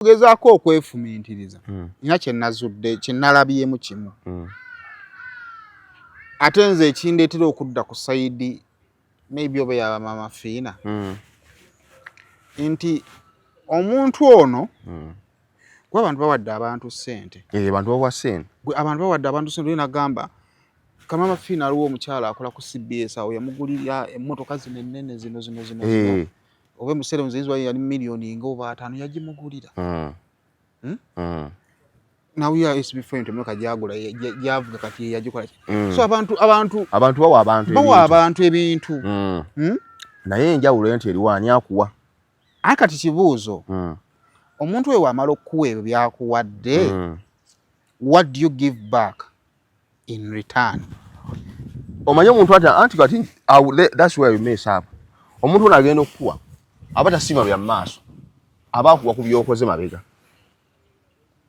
Gezaako okwefumiitiriza. Nina kye nazudde kye nalabyemu kimu. Ate nze ekindeetera okudda ku sayidi maybe oba yaba mama fiina. Nti omuntu ono gwe abantu bawadde abantu ssente. Abantu bawa ssente. Abantu bawadde abantu ssente nagamba kamama fiina aliwo omukyala akola ku CBS awo yamugulira emmotoka zino ennene zino. Oba musere muzizi yali milioni nga oba 5 yagimugulira. Now we are before into meka jagula yavuga kati yagikola. So abantu bawa abantu ebintu. Naye enjawulo enti eriwani akuwa. Akati kibuuzo. Omuntu we wamala okuwa ebyo byakuwadde. What do you give back in return? Omanye omuntu anti kati that's where you mess up. Omuntu onagenda okuwa abata sima bya maaso abakuwa ku byokoze mabega.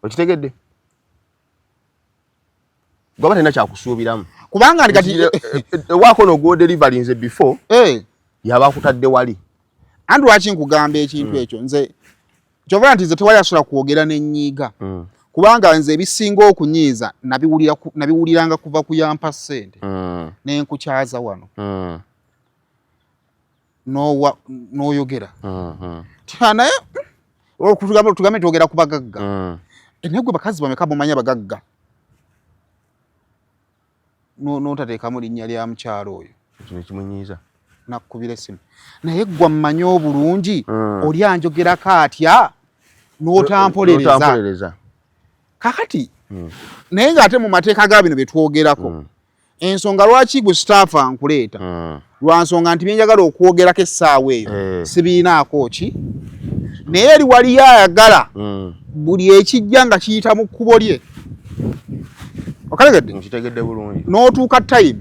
Okitegedde? Gwaba tena kya kusuubiramu. Kubanga ndi kati wako no go delivery nze before yaba kutadde wali. Andu lwaki nkugamba ekintu ekyo nze kyova nti nze tewali asobola kwogera n'ennyiga. Kubanga nze ebisinga okunyiiza nabiwuliranga kuva ku yampa ssente n'enkukyaza wano. N'oyogera. Naye tugambe twogera ku bagagga. Naye gwe bakazi bameka mumanya bagagga. N'otateekamu linnya lya mukyalo oyo. Kino kimunyiiza. Nakubira essimu. Naye gwe mmanyi obulungi oli anjogerako atya n'otampolereza. Kakati naye ng'ate mu mateeka ga bino bye twogerako ensonga lwaki Musitafah nkuleeta lwa nsonga nti byenjagala okwogerako essaawa eyo sibiinaako ki naye eri waliyo ayagala buli ekijja nga kiyita mu kkubo lye. Okalegedde? Nkitegedde bulungi. N'otuuka time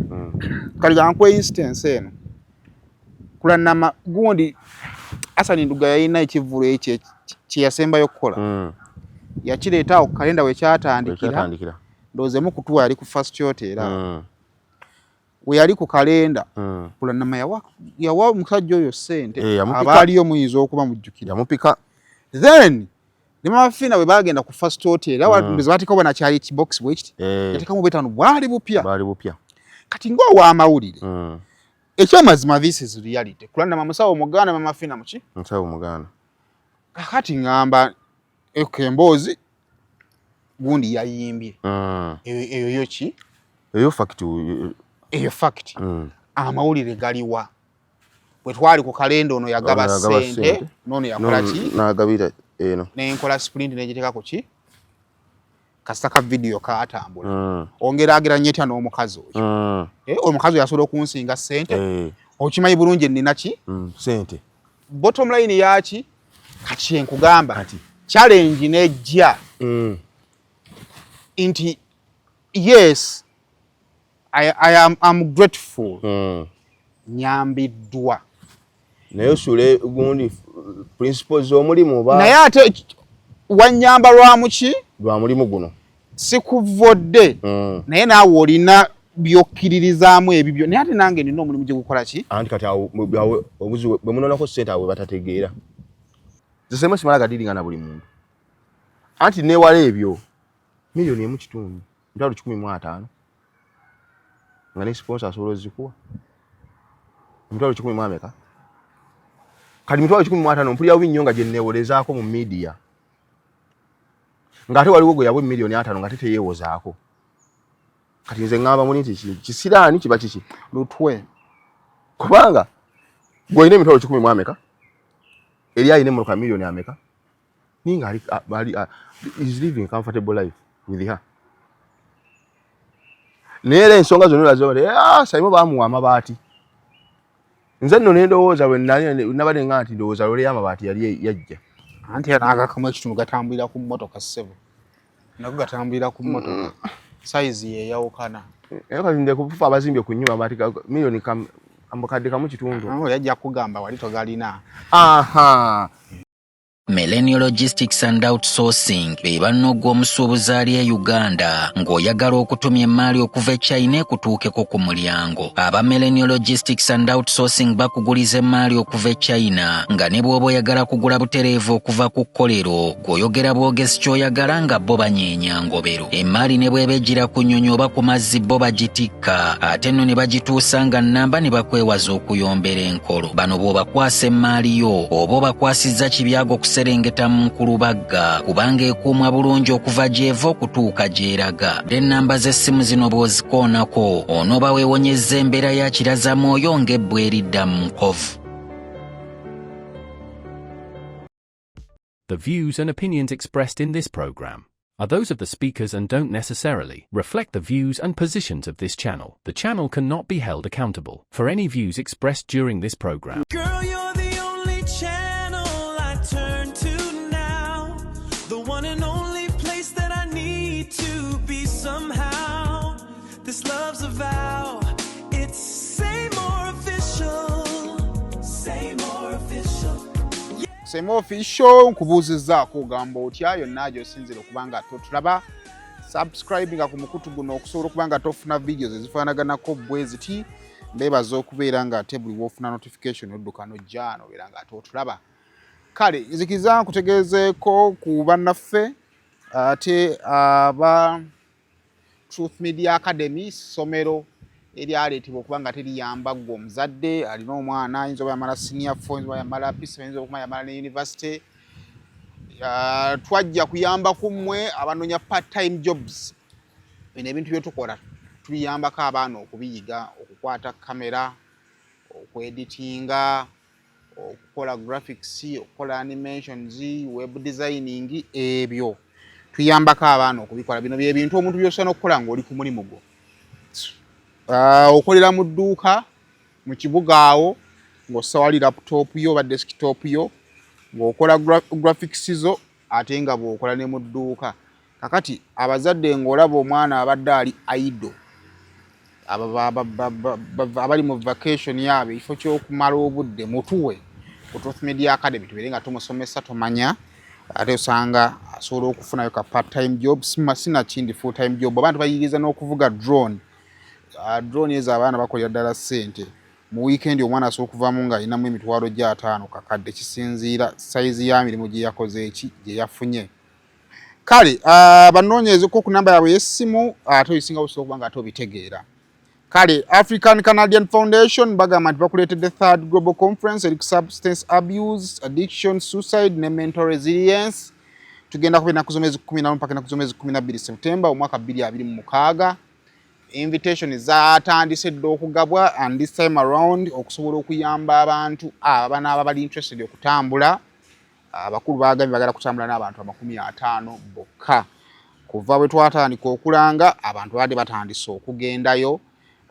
kali gankwe instance eno kulanama gundi Asani Nduga yalina ekivvulu ekyo kye yasembayo okukola. Yakireeta awo kalenda we kyatandikira. Ndoozemu kutuwa yali ku first hotel era. We yali ku kalenda kulanama yawa omusajja oyo ssente abaaliyo muyinza okuba mujjukira. Yamupika. Then ne mama fiina we bagenda ku first hotel awo batika obona kyali kibox bwekiti yatekamu betano bwali bupya. Kati ng'owa amawulire ekyamazima this is reality. Kulanama musawo Omuganda mama fiina muki? Musawo Omuganda. Kakati ngamba ekemboozi gundi yayimbye. Eyo ki? Eyo fact. Amawulire galiwa. Bwe twali ku kalenda ono yagaba ssente nono yakola ki? N'agabira eno. N'enkola sprint n'egiteekako ki? Kasaka video kaatambula. Ongera ageranye etya n'omukazi oyo. Omukazi yasobola okunsinga ssente. Okimanyi bulungi nnina ki? Ssente. Bottom line yaki? Kati enkugamba kati challenge nejja inti yes I'm grateful. Nyambiddwa. Naye sule gundi principles omulimu ba. Naye ate wanyamba lwamuki? Lwa mulimu guno. Sikuvodde. Naye naawe olina byokkiririzaamu ebibyo. Naye ate nange nina omulimu gye gukola ki? Anti kati obuzi bwe munonako ssente awe batategeera. Zisema simala gadiringa na buli muntu. Anti ne wale ebyo milioni emu kitundu. Ntalo 15. Ngani sponsor solo zikuwa. Ntalo 10 ameka. Kali ntalo 15 mpulya winyonga je newolezaako mu media. Ngate waliwo go yabwe milioni 5 ngate teyewozaako. Kati nze ngamba muli nti kisiraani kiba kiki lutwe. Kubanga gwe ine ntalo 10 ameka. Elia ine mu milioni ameka. Ninga ali is living a comfortable life with her. Nere ensonga zonna zone Saymore bamuwa Mabaati. Nze nno ndowooza we nabade ngati ndowooza lole Mabaati yali yajja. Anti anagakamwe ekitundu gatambulira ku mmotoka ssebo. Nako gatambulira ku mmotoka. Size ye yawukana. Kati nde kufufa abazimbye ku nnyumba Mabaati milioni ambukadde kamu kitundu. Yajja kugamba wali togalina. Aha. Millennial Logistics and Outsourcing be bannoggwa omusuubuzi ali e Uganda ng'oyagala okutumya emmaali okuva e China ekutuukeko ku mulyango. Aba Millennial Logistics and Outsourcing bakuguliza emmaali okuva e China nga ne bw'oba oyagala kugula butereevu okuva ku kkolero gw'oyogera bwogezi ky'oyagala nga bo banyeenya ngobero. Emmaali ne bw'eba ejjira ku nnyonyi oba ku mazzi bo bagitikka ate nno ne bagituusa nga nnamba ne bakwewaza okuyombera enkolo. Bano bw'obakwasa emmaali yo oba obakwasizza kibyago serengeta mu Nkulubagga kubanga ekuumwa bulungi okuva gy'eva okutuuka gy'eraga. Ennamba z'essimu zino bw'ozikoonako onooba weewonyezza embeera ya kirazamwoyo ng'ebbwa eridda mu nkovu. The views and opinions expressed in this program are those of the speakers and don't necessarily reflect the views and positions of this channel. The channel cannot be held accountable for any views expressed during this program. Girl, you're the only channel I turn to now, the one and only place that I need to be somehow. This love's a vow, it's Saymore official, Saymore official. Saymore official nkubuuzizzaako ogamba otya yonna gy'osinzira okuba nga totulaba subscribinga ku mukutu guno okusobola okuba nga tofuna videos ezifaanaganako bwe ziti. Mbeebaza okubeera nga ate buli w'ofuna notification odduka n'ojja n'obeera nga ate otulaba. Kale nzikiriza nkutegeezeeko ku bannaffe ate aba Truth Media Academy ssomero eryaleetebwa okuba nga teriyamba ggwe omuzadde alina omwana ayinza oba yamala senior 4 ayinza oba yamala P7 ayinza okuba yamala ne university. Twajja kuyamba ku mmwe abanoonya part time jobs. Bino ebintu bye tukola tuyambako abaana okubiyiga okukwata kamera, okweditinga, okukola graphics, okukola animations, web designing, ebyo tuyambako abaana okubikola. Bino bye bintu omuntu by'osobola okukola ng'oli ku mulimu gwo. Okolera mu dduuka mu kibuga awo ng'osawali laptop yo oba desktop yo ng'okola graphics zo ate nga bw'okola ne mu dduuka. Kakati abazadde ng'olaba omwana abadde ali idle, abali mu vacation yaabwe ekifo ky'okumala obudde mutuwe ku Truth Media Academy tubeere nga tumusomesa tomanya ate osanga asobola okufunayo ka part time job sina kindi full time job. Abantu bayigiriza n'okuvuga drone. Drone ezo abaana bakolera ddala ssente. Mu weekend omwana asobola okuvaamu nga alinamu emitwalo gya 5 kakadde kisinziira size ya mirimu gye yakoze eki gye yafunye. Kale banoonyeezeko ku namba yaabwe y'essimu ate oyisinga busobola okuba nga ate obitegeera. Kale African Canadian Foundation bagamba nti bakuleetedde third global conference eri substance abuse, addiction, suicide ne mental resilience. Tugenda kubeera ku mwezi 11 mpaka na ku mwezi 12 September omwaka 2026. Invitation zatandise dda okugabwa and this time around okusobola okuyamba abantu abanaaba bali interested okutambula. Abakulu baagambye bagala kutambula n'abantu 50 bokka. Kuva bwe twatandika okulanga abantu badde batandise okugendayo.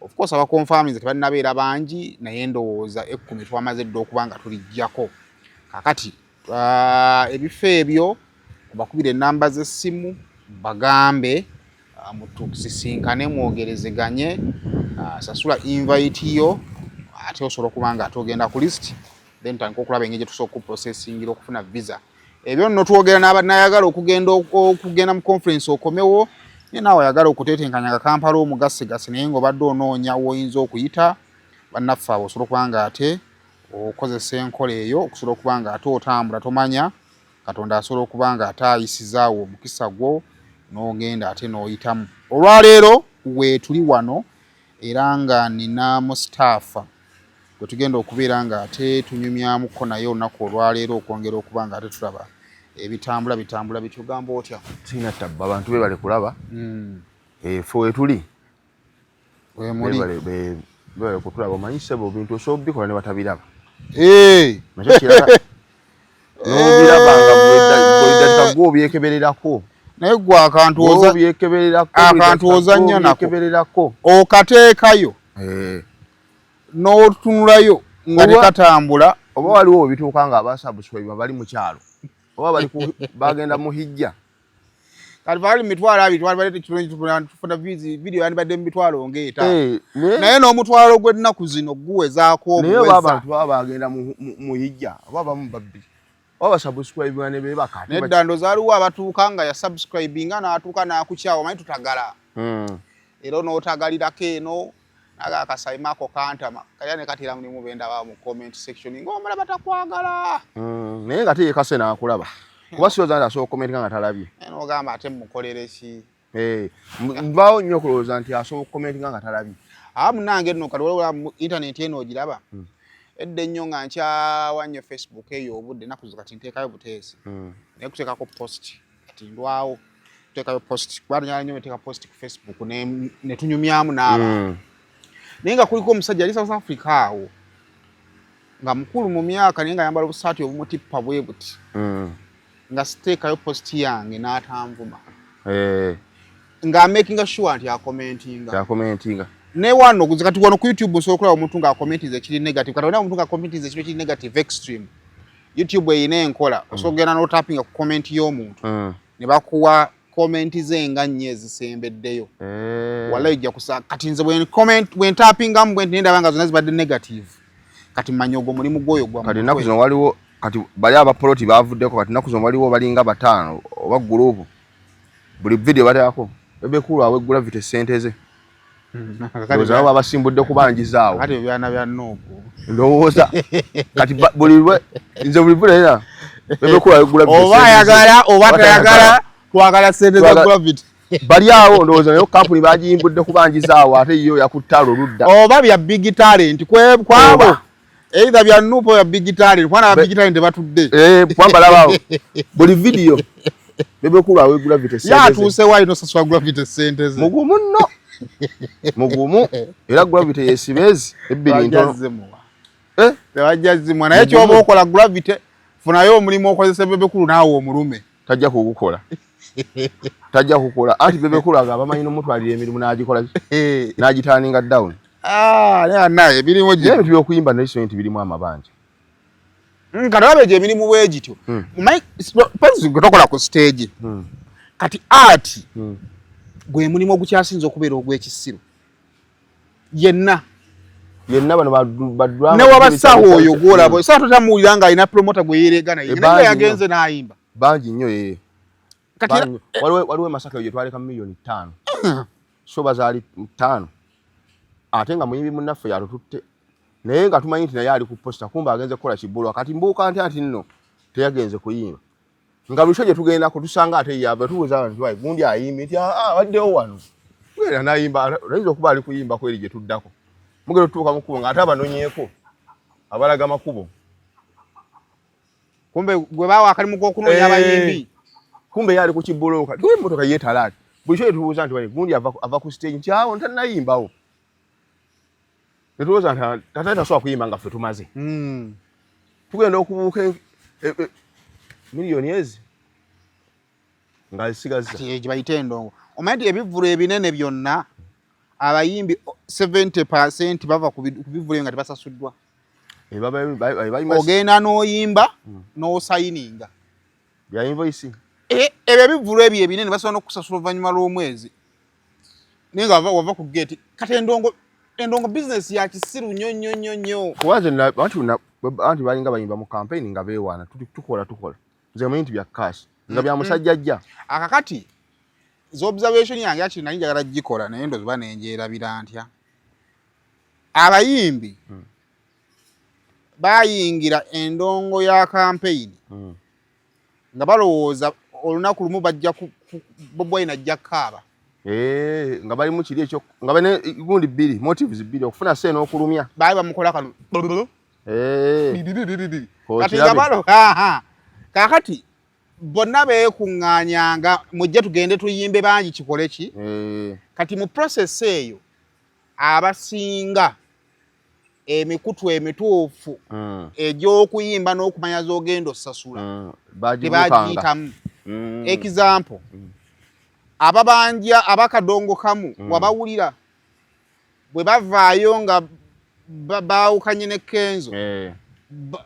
Of course aba confirmings tebalinabeera bangi naye ndowooza 10 twamaze dda okuba nga tulijjako. Kakati ebifo ebyo kubakubira ennamba z'essimu bagambe mutusisinkane mwogerezeganye sasula invite yo ate osobola okuba nga atogenda ku list then tandika okulaba engeri gye tusobola okuprocessingira okufuna visa. Ebyo nno twogera n'ayagala okugenda mu conference okomewo naye naawe ayagala okutetenkanya nga Kampala omugasigasi naye ng'obadde onoonya w'oyinza okuyita bannaffe abo osobola okuba nga ate okozesa enkola eyo okusobola okuba nga ate otambula tomanya Katonda asobola okuba nga ate ayisizaawo omukisa gwo n'ogenda ate n'oyitamu. Olwaleero weetuli wano era nga nina Musitafah gwe tugenda okubeera nga ate tunyumyamuko naye olunaku olwaleero okwongera okuba nga ate tulaba bitambula bitugamba otya. Sina tabba abantu bebale kulaba ffe wetuli wemuli bebale kutulaba omanyise bo bintu osobola kubikola ne batabiraba. Nakyo kirala n'obiraba nga bweddatika gw'obyekebererako naye gwe akantu ozannya nako okateekayo n'otunulayo nga tekatambula oba waliwo bituuka nga abasubscribe bali mu kyalo oba bali bagenda mu hijja kati bali mitwalo abiri twali tufuna video yandibadde mu mitwalo ng'eta naye n'omutwalo gw'ennaku zino guwezaako naye abantu baba bagenda mu hijja oba bamu babbi oba subscribe ne bebaka nedda zaaliwo abatuuka nga ya subscribinga n'atuuka n'akukyawa manyi tutagala era n'otagalirako eno naga akasayima ako kantama kaya ne katira mulimu bendaba mu comment section ng'omala batakwagala naye nga teyekase n'akulaba kuba siyo zanda asobola commentinga nga talabye eno ogamba ate mukolere ki mbaawo nnyo okulowooza nti asobola commentinga nga talabye munange nno kati waliwo mu internet eno ogiraba edda ennyo nga nkyawa nnyo Facebook eyo obudde naku kati nteekayo buteesi naye kuteekako post kati ndwawo tuteekayo post kuba nyala nnyo neteeka post ku Facebook ne tunyumyamu n'abantu naye nga kuliko omusajja ali South Africa awo nga mukulu mu myaka naye nga ayambala obusaati obumutippa bwe buti nga siteekayo post yange n'atanvuma nga making sure nti akomentinga ne wano kati wano ku YouTube osobola okulaba omuntu ng'akomentiza ekiri negative kati olina omuntu ng'akomentiza ekintu ekiri negative extreme YouTube eyina enkola osobola okugenda n'otappinga ku comment y'omuntu ne bakuwa komenti ze nga nnyo ezisembeddeyo wala ejja kusa kati nze bwe ntappingamu bwe ndaba nga zonna zibadde negative kati mmanyi ogwo mulimu gwoyo gwa kati ennaku zino waliwo kati bali abapoliti bavuddeko kati ennaku zino waliwo balinga 5 oba gurupu buli video bateekako ebekulu aweggula vite ssente ze ndowooza abo abasimbudde kubanjizaawo kati ebyana bya Nuupu ndowooza kati nze buli video era ebekulu aweggula vite oba ayagala oba tayagala twagala ssente za gravity bali awo ndowooza nayo kampuni bagiyimbudde kubanjizaawo ate yo yakuttaala oludda oba bya big talent kwabo either bya Nuupu ya big talent kwana big talent batudde kwambalabaawo buli video bebekulu aweggula vite ssente yatuuse wayi nosasula gravity ssente ze mugumu nno mugumu era gravity yesibezi ebbiri ntono tewajjazimwa naye kyoba okola gravity funayo omulimu okozesa bebekulu naawe omulume tajja kugukola tajja kukola anti bebekulu agamba amanyi n'omutwalira emirimu n'agikola n'agitaaninga down naye ebirimu gye ebintu by'okuyimba n'instrument birimu amabanja kati olaba egyo emirimu bwe gityo tokola ku stage kati art gwe mulimu ogukyasinza okubeera ogw'ekisiro yenna bano baddrama ne wabasawo oyo gwolaba saa totamuwulira ng'alina promota gwe yeereega naye naye yagenze n'ayimba bangi nnyo yeye waliwo emasaka gye twaleka million 5 so bazaali 5 ate nga muyimbi munnaffe yatututte naye nga tumanyi nti naye ali ku posta kumba agenze kukola kibulwa kati mbuuka nti nno teyagenze kuyimba nga lusho gye tugendako tusanga ate yava tubuuza nti wayi gundi ayimbi nti waddewo wano era nayimba oyinza okuba ali kuyimba kweri gye tuddako mugero tutuuka mu kkubo ng'ate abanonyeeko abalaga makubo kumbe gwe baawa akalimu k'okunoonya abayimbi kumbe yali ku kibulooka tuwe emmotoka yeetalaati buli kyo tubuuza nti wayi gundi ava ku stage nti awo ntannayimbawo netulowooza nti tate tasobola kuyimba nga ffe tumaze tugenda okubuuka miliyoni ezi nga zisigaza gye bayita endongo omanyi nti ebivvulu ebinene byonna abayimbi 70% bava ku bivvulu nga tebasasuddwa ogenda n'oyimba n'osayininga bya invoice ebyo ebivvulu ebyo ebinene basobola n'okusasula oluvannyuma lw'omwezi naye nga wava ku gate kati endongo business ya kisiru nnyo kubanze anti balinga bayimba mu campaign nga beewaana tukola nze manyi nti bya cash nga bya musajja ajja akakati observation yange yakiri nali njagala gikola naye ndoziba nenjeerabira ntya abayimbi bayingira endongo ya campaign nga balowooza olunaku lumu bajja Bobi Wine ajja kaaba nga bali mu kiri ekyo nga bane gundi bbiri motives bbiri okufuna sente n'okulumya baali bamukola kano kati nga balo kakati bonna beekuŋŋaanyanga mujje tugende tuyimbe bangi kikole ki kati mu process eyo abasinga emikutu emituufu egy'okuyimba n'okumanya z'ogenda osasula tebagiyitamu example ababanja abakadongo kamu wabawulira bwe bavaayo nga baawukanye ne Kenzo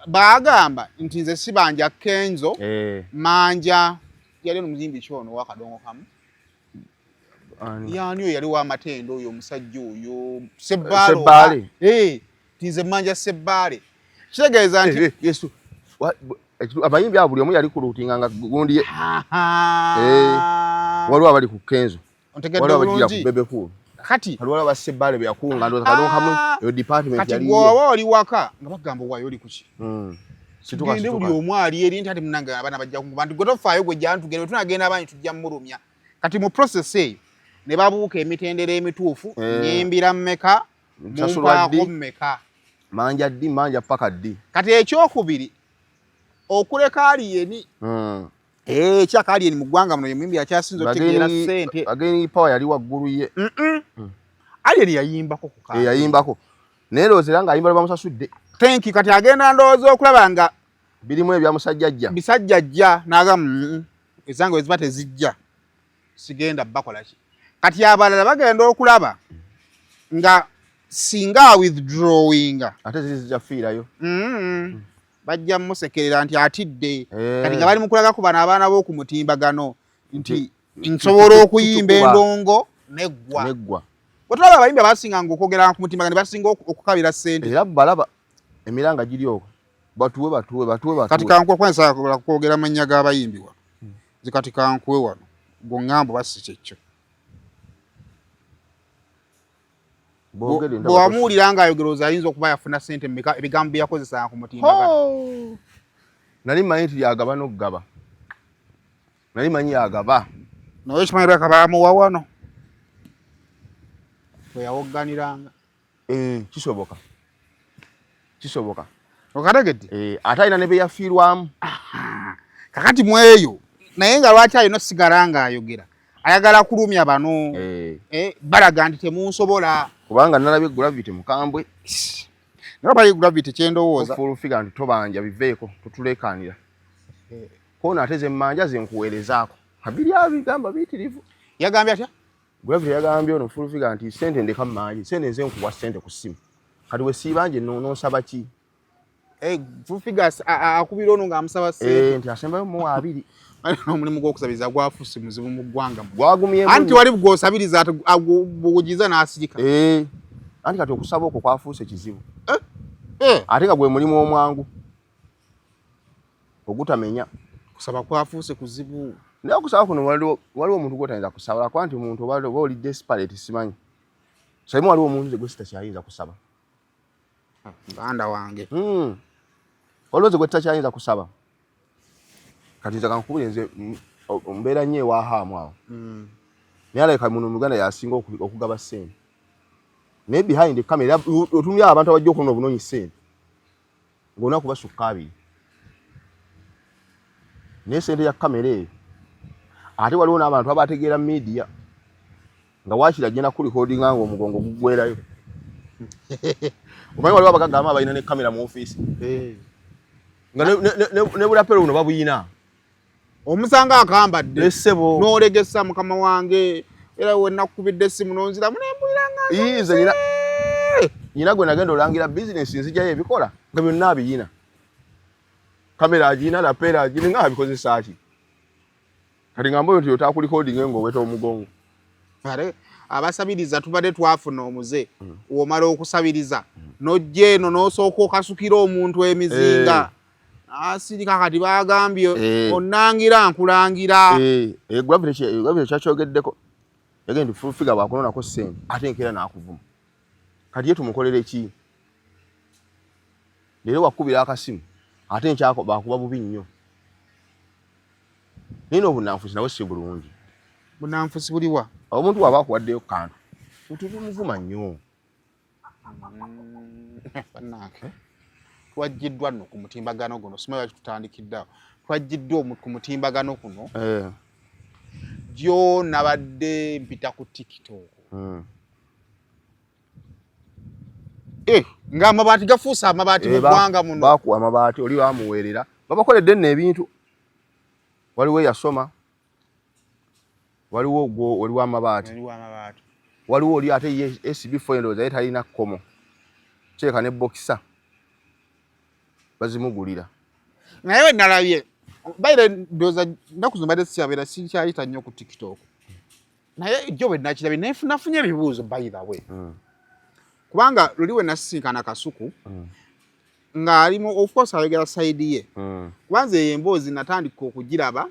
bagamba nti nze sibanja Kenzo manja yali omuzimbi kyono wakadongo kamu yani oyo yali w'amatendo oyo omusajja oyo Sebbaale nti nze manja Sebbaale kitegeeza nti Yesu abayimbi abo buli omu yali ku luutinga nga gundi waliwo abali ku Kenzo waliwo abagira ku Bebe Cool kati waliwo abasebbale be yakunga ndoza kalonkamu eyo department kati yali gwoba oli waka nga bagamba wayo oli kuki situka gende buli omu ali eri nti ati munanga abana bajja kunguba nti gwe tofaayo gwe jjantu gende tunagenda abanyi tujja mmulumya kati mu process eyo ne babuuka emitendera emituufu nyimbira mmeka mumpaako mmeka manja ddi manja paka ddi kati ekyokubiri okuleka aliyeni kyaka aliyeni mu ggwanga muno ye muyimbi yakyasinza otegeera ssente ageni power yali waggulu ye aliyeni yayimbako ku kaali yayimbako naye loozera ng'ayimba bamusasudde tenki kati agenda ndowooza okulaba nga birimu ebyamusajjajja bisajjajja naga ezange weziba tezijja sigenda bakolaki kati abalala bagenda okulaba nga singa withdrawinga ate zizija fiirayo bajja musekerera nti atidde kati nga bali mukulaga ku bano abaana b'oku mutimbagano nti nsobola okuyimba endongo neggwa bwetulaba abayimbi abasinga nga okwogera ku mutimbagano basinga okukabira ssente era balaba emiranga giri okwo batuwe kati kankuwe kwensa kwogera amannya g'abayimbi wano zikati kankuwe wano goŋŋambo basi kyekyo bwewamuwulira ng'ayogera oza ayinza okuba yafuna ssente ebigambo bye yakozesanga ku mutimbagano nali manyi nti yagaba n'okugaba nali manyi yagaba naye kimanyi lwaka baamuwa wano bwe yawogganiranga kisoboka okategedde ate alina ne be yafiirwamu kakati mu eyo naye nga lwaki alina osigala ng'ayogera ayagala kulumya bano balaga nti temunsobola kubanga nalabye gravity mukambwe naye bayi gravity kyendowooza full figure nti tobanja biveeko totuleekaanira kono ate ze mmanja ze nkuweerezaako abiri abigamba biitirivu yagambye atya gravity yagambye ono full figure nti sente ndeka mmanje sente nze nkuwa sente ku ssimu kati we siibanje nonsaba ki full figure akubira ono ng'amusaba sente nti asembayo mu abiri omulimu gw'okusabiriza gwafuuse muzibu mu ggwanga gwagumye anti wali bw'osabiriza bw'ogiza n'asirika anti kati okusaba okwo kwafuuse kizibu ate nga gwe mulimu omwangu ogutamenya kusaba kwafuuse kuzibu naye okusaba kuno waliwo omuntu gw'otayinza kusaba kuba nti omuntu oba oli desperate simanyi saimu waliwo omuntu gwe sitakyayinza kusaba muganda wange waliwo ze gwe tutakyayinza kusaba kati nze kankubire nze mbeera nnyo ewahaamu awo naye alabika muno mu Uganda yasinga okugaba ssente naye behind camera otumya abantu abajja okulona obunonyi ssente ng'olina kubasukka abiri naye ssente ya kamera eyo ate waliwo n'abantu abategeera media nga waakiri agenda kulikodinga nga omugongo gugwerayo omanyi waliwo abagagamba abalina ne kamera mu ofiisi nga ne bulapero buno babuyina omusanga akambadde essebo n'olegesa mukama wange era we nakubidde essimu nonziramu nembuliranga nyina gwe nagenda olangira bizinesi nzijjayo ebikola nga byonna abiyina kamera agiyina lapera agiyina nga abikozesa ki kati nga mboyo nti otakulikodinga ng'oweta omugongo abasabiriza tubadde twafuna omuze womala okusabiriza nojja eno n'osooka okasukira omuntu emizinga asirika kati bagambye onnangira nkulangira gravity kyakyogeddeko yagenda nti full figure bwakunonako ssente ate enkeera n'akuvuma kati ye tumukolere ki leero wakubira akasimu ate nkyako bakuba bubi nnyo naye n'obunanfusi nawe si bulungi bunanfusi buliwa omuntu waba akuwaddeyo kantu tutumuvuma nnyo twajjiddwa nno ku mutimbagano guno simanyi lwaki tutandikiddeawo twajjiddwa ku mutimbagano kuno gyo nabadde mpita ku TikTok nga amabaati gafuusa amabaati mu ggwanga muno bakuwa amabaati oli bamuweerera babakoledde nno ebintu waliwo eyasoma waliwo ogwo waliwo amabaati waliwo oli ate ye SB4 endowooza ye talina kkomo kyeka ne bokisa bazimugulira naye we nalabye baire ndowooza nnaku zino mbadde sikyabeera sikyayita nnyo ku TikTok naye jjo bwe nakirabye nafunye ebibuuzo by the way kubanga luli we nasisinkana Kasuku ng'alimu of course ayogera side ye kubanza eyo emboozi natandika okugiraba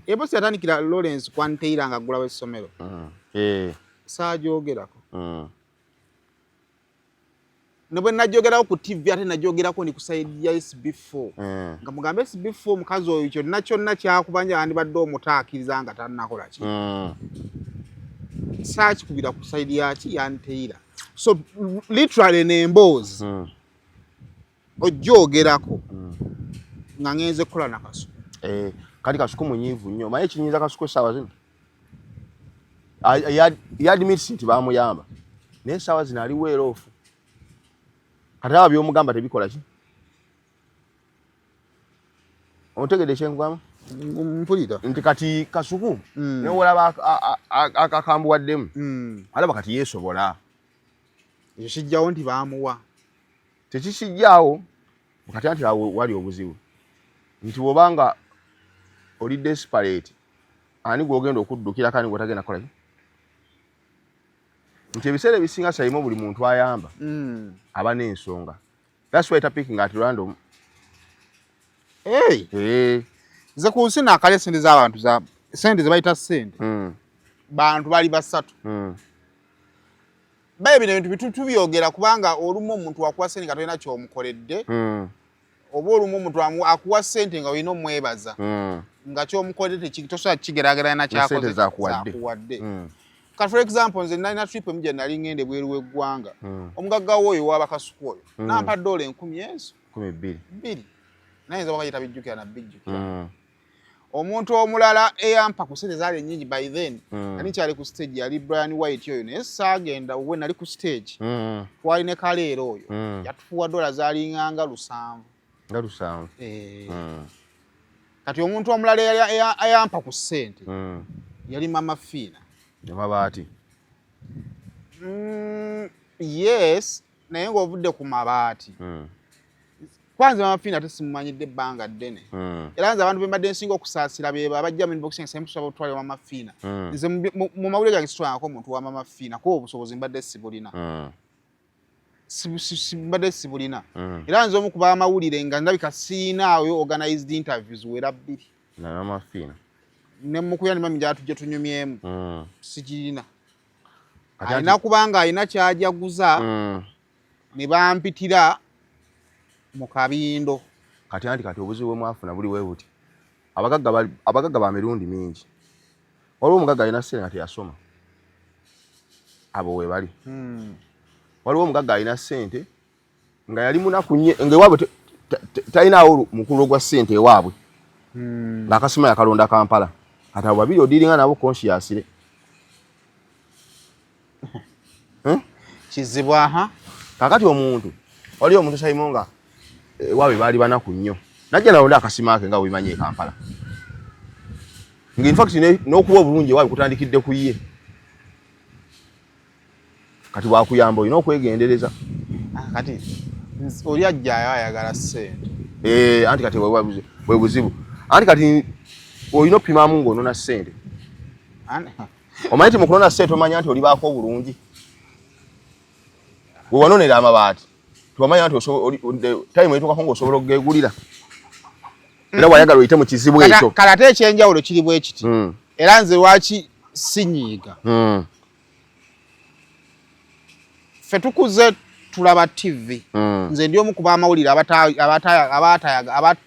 emboozi yatandikira Lawrence Kwanteira ng'aggulawo essomero saagyogerako ne bwe najogerawo ku TV ate najogerako ni ku side ya SB4 nga mugamba SB4 omukazi oyo kyonna kyakubanja yandibadde omutaakiriza nga tannakola ki saakikubira ku side yaki yanteira so literally n'emboozi ojjogerako nga ngenze kukola na Kasuku kati Kasuku munyiivu nnyo maye kinyinza Kasuku essaawa zino yadmit nti baamuyamba naye essaawa zino ali weeroofu kati aba by'omugamba tebikola ki otegedde ekyenkugamba mpulira nti kati Kasuku ne wolaba akakambuwaddemu alaba kati yeesobola ekyo kijjawo nti baamuwa tekikijjaawo kati anti wali obuzibu nti bw'obanga oli desperate ani gw'ogenda okuddukira kandi gw'otagenda kola nti ebiseera ebisinga Saymore buli muntu ayamba aba n'ensonga that's why tapicking at random nze ku nsi naakale sente z'abantu sente ze bayita sente bantu bali basatu baye bino ebintu tubyogera kubanga olumu omuntu akuwa sente nga tolina ky'omukoledde oba olumu omuntu akuwa sente nga olina omwebaza nga ky'omukoledde tosobola kigeraageranya na kyakoze zakuwadde kati for example nze nalina trip emu gye nali ngende bweru w'eggwanga omugagga w'oyo waba Kasuku oyo nampa $10 ezo 12 naye nze wakayita bijjukira na bijjukira omuntu omulala eyampa ku sente zaali ennyingi by then nali nkyali ku stage yali Brian White oyo naye saagenda we nali ku stage twali ne kaleero oyo yatufuwa $7 zaalinganga 7 kati omuntu omulala eyampa ku sente yali Mama Fiina Mabaati yes naye ng'ovudde ku Mabaati kwanza Mama Fiina tesimumanyidde ebbanga ddene era nze abantu be mbadde nsinga okusaasira be abajja mu inbox yange semusaba otwale Mama Fiina nze mu mawulire gange situlangako omuntu wa Mama Fiina kuba obusobozi mbadde sibulina mbadde sibulina era nze omu ku b'amawulire nga ndabika siinaayo organized interviews wera 2 na Mama Fiina ne mukuya ne mami gyatujje tunyumyemu sigirina alina kubanga alina kyajaguza ne bampitira mu kabindo kati obuzibu bwemwafuna buli weebuti abagagga ba mirundi mingi waliwo omugagga alina ssente nga teyasoma abo we bali waliwo omugagga alina ssente nga yali munaku nnyo ng'ewaabwe talinaawo mukulu gwa ssente ewaabwe ng'akasima yakalonda Kampala kati abo babiri odiringa nabo consciously kizibwa kakati omuntu waliwo omuntu Saymore nga ewaabwe baali banaku nnyo najja nalonda akasima ke nga webimanyi e Kampala nga infact n'okuba obulungi ewaabwe kutandikidde ku ye kati bwakuyamba olina okwegendereza kati oli ajjayo ayagala ssente anti kati bwe buzibu anti kati olina opimamu ng'onona ssente omanyi nti mu kunona ssente omanya nti olibaako obulungi bwe wanonera amabaati tubamanya nti time etuukako ng'osobola okugegulira era wayagala oyite mu kizibu ekyo kale ate ekyenjawulo kiri bwe kiti era nze lwaki sinyiiga ffe tukuze tulaba TV nze ndi omu ku b'amawulire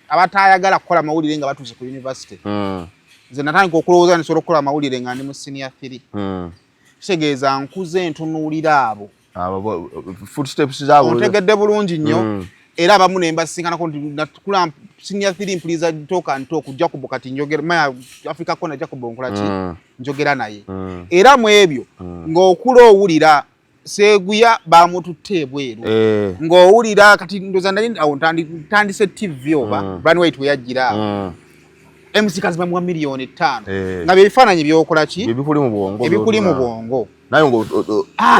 abataayagala kukola mawulire nga batuuse ku university nze natandika okulowooza nsobola okukola amawulire nga ndi mu senior 3 kitegeeza nkuze ntunuulira abo footsteps zaabo ontegedde bulungi nnyo era abamu ne mbasinkanako natukula senior 3 mpuliza talk and talk Jacob kati njogera maya Africa Corner Jacob nkola ki njogera naye era mu ebyo ng'okula owulira Seguya bamututte bweru ng'owulira kati ndoza nali awo ntandise TV oba Brian White we yajjira MC kazima mu milioni 5 nga byebifaananyi byokola ki ebikuli mu bwongo naye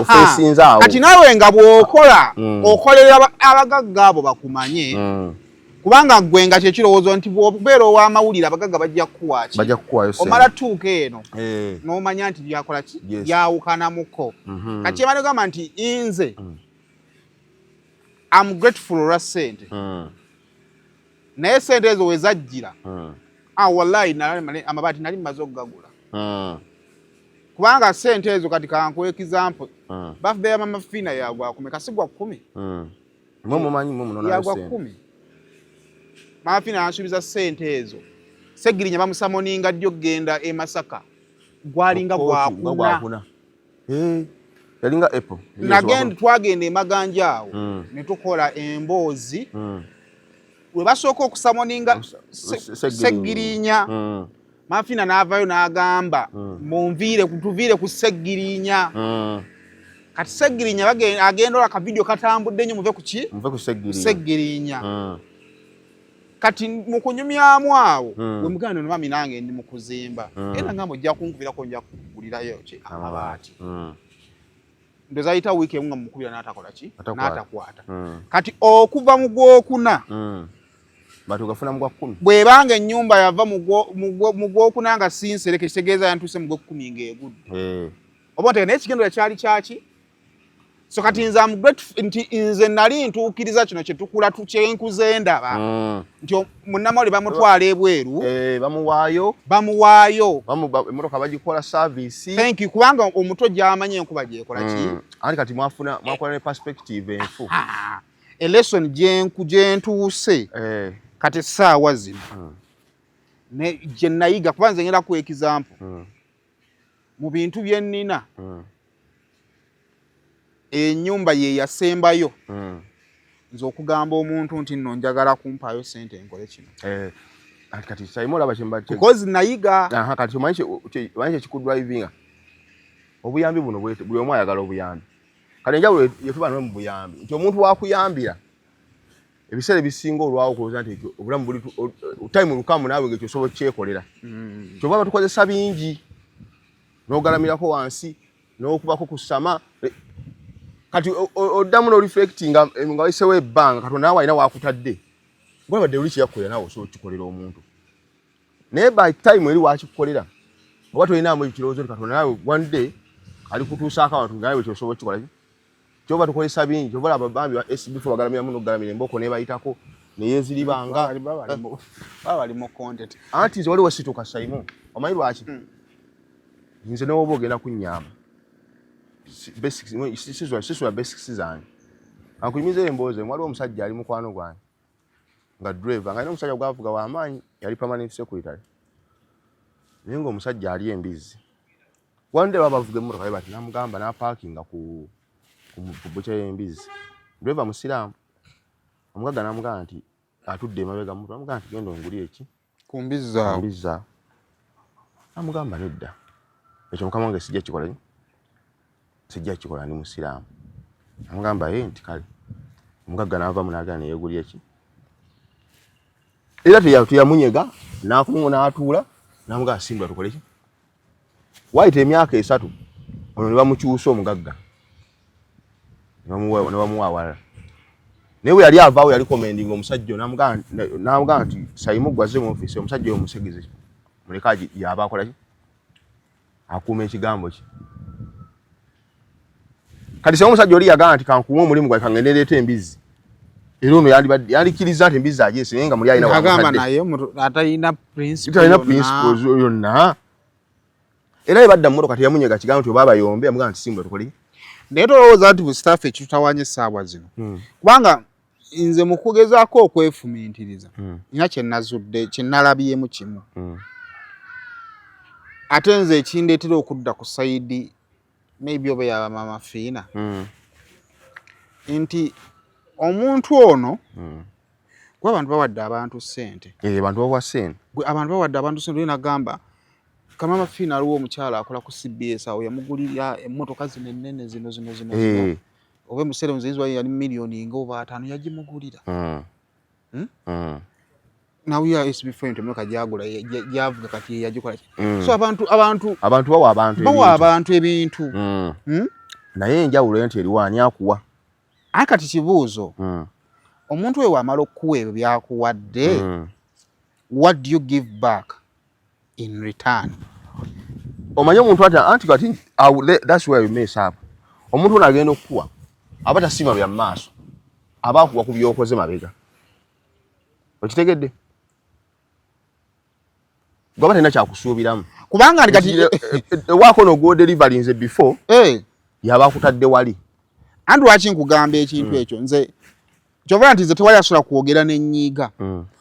ofeesinza awo kati nawe nga bw'okola okolera abagagga abo bakumanye kubanga gwe nga kyekirowoozo nti bw'obeera ow'amawulire abagagga bajja kukuwaaki omala tuuka eno n'omanya nti byakola ki byawukanamuko kati emane gamba nti nze I'm grateful olwa ssente naye ssente ezo we zajjira wallahi amabaati nali mmaze okugagula kubanga ssente ezo kati kankuwa example birthday ya mama Fina yagwa 10 kasigwa 10 yagwa 10 mama Fina yansuubiza ssente ezo Segirinya bamusamoninga ddyo genda e Masaka gwalinga gwakuna yalinga apple nagenda twagenda e Maganja awo ne tukola emboozi we basooka okusamoninga Segirinya Mafina n'avaayo n'agamba tuviire ku Segirinya kati Segirinya agenda ola ka video katambudde nnyo muve ku Segirinya kati mu kunyumyamu awo we muganda no mami nange ndi mu kuzimba era ngambo ojja kunkubirako nja kugulirayo amabaati ndo zaita wiki emu nga mukubira n'atakola ki n'atakwata kati okuva mu Gwokuna batu gafuna mugwa 10 bwebanga ennyumba yava mu Gwokuna nga sinsereke kitegeeza yantuse mu Gwokumi ng'egudde obote n'ekigendo kyali kyaki so kati nze nali ntuukiriza kino kye tukula kyenkuze ndaba nti munnamawulire bamutwala ebweru bamuwaayo emmotoka bagikola service thank you kubanga omuto gy'amanyi enkuba gyekola ki ati kati mwakola ne perspective enfu lesson gyentuuse kati essaawa zino gye nayiga kuba nze ngenda ku example mu bintu bye nnina ennyumba ye yasembayo nze okugamba omuntu nti nno njagala kumpaayo ssente enkole kino kati Saymore abachemba because nayiga kati omanyi kikudrivinga obuyambi buno buli omu ayagala obuyambi kale njawulo yetuba mu buyambi nti omuntu wakuyambira ebiseera ebisinga olwawo okuloza nti obulamu buli time lukamu naawe ngekyo osobola kyekolera kyoba batukozesa bingi n'ogalamirako wansi n'okubako ku ssama kati oddamu no reflecting nga wayisewo ebbanga katonda naawe alina wakutadde gwe badde oli kyeyakukolera naawe osobola okukikolera omuntu naye by time eri wakikukolera oba tolinamu ekirowoozo nti katonda naawe one day ali kutuusaako abantu naawe kyosobola okukikola kyoba tukozesa bingi kyoba laba bambi before bagalamiramu n'okugalamira emboko nebayitako neyeziribanga bali mu content anti nze waliwo situka Saymore omanyi lwaki nze n'oba ogenda kunnyamba sisula basics zange ankuyimiza emboozi waliwo omusajja ali mukwano gwange nga driver nga omusajja gwavuga w'amaanyi yali permanent secretary naye ng'omusajja ali embizi one day babavuga emmotoka be bati namugamba n'apaakinga ku bucha y'embizi driver musiraamu omugagga namugamba nti atudde emabega mmotoka namugamba nti genda ongulire ki ku mbizi zaawe namugamba nedda ekyo mukama wange sijja kikola ndi musiraamu namugamba nti kale omugagga n'avaamu n'agenda neyeegulira ki era teyamunyega n'atuula namugamba simbula tukole ki wayita emyaka 3 ono ne bamukyusa omugagga ne bamuwa awalala naye bwe yali avaawo yali commending omusajja namugamba nti Saymore gwaze mu office omusajja oyo omusegeze muleka yaba akola ki akuuma ekigambo ki kati se omusajja oli yagamba nti kankuwa omulimu gwa kangende leeta embizi era ono yalikiriza nti embizi agyese naye nga muli alina agamba naye atalina principles yonna era yebadda mmotoka teyamunyega kigambo nti oba abayombe amugamba nti simbula tukole naye tolowooza nti Musitafah ekitutawanya essaawa zino kubanga nze mu kugezaako okwefumiintiriza nina kye nalabyemu kimu ate nze ekindeetera okudda ku sayidi maybe oba yaba mama Fina nti omuntu ono gwe abantu bawadde abantu ssente abantu bawa ssente abantu bawadde abantu ssente nagamba kamama Fina aliwo omukyala akola ku CBS awo yamugulira emmotoka zino ennene zino oba emuseera omuzizi wayo yali miliyoni nga oba 5 yagimugulira now ya SB friend emmotoka gyagula gyavuga kati yagikola so abantu bawa abantu ebintu naye enjawulo nti eriwaani akuwa kati kibuuzo omuntu oyo wamala okuwa ebyo byakuwadde what do you give back in return omanyi omuntu anti kati that's where you mess up omuntu ono agenda okukuwa aba tasima bya maaso abakuwa ku byokoze mabega. Okitegedde? Gwaba tena kyakusuubiramu. Kubanga ndi kati wako no go delivery nze before yabakutadde wali. Andu lwaki nkugamba ekintu ekyo nze kyova nti nze tewali asobola kwogera n'ennyiga.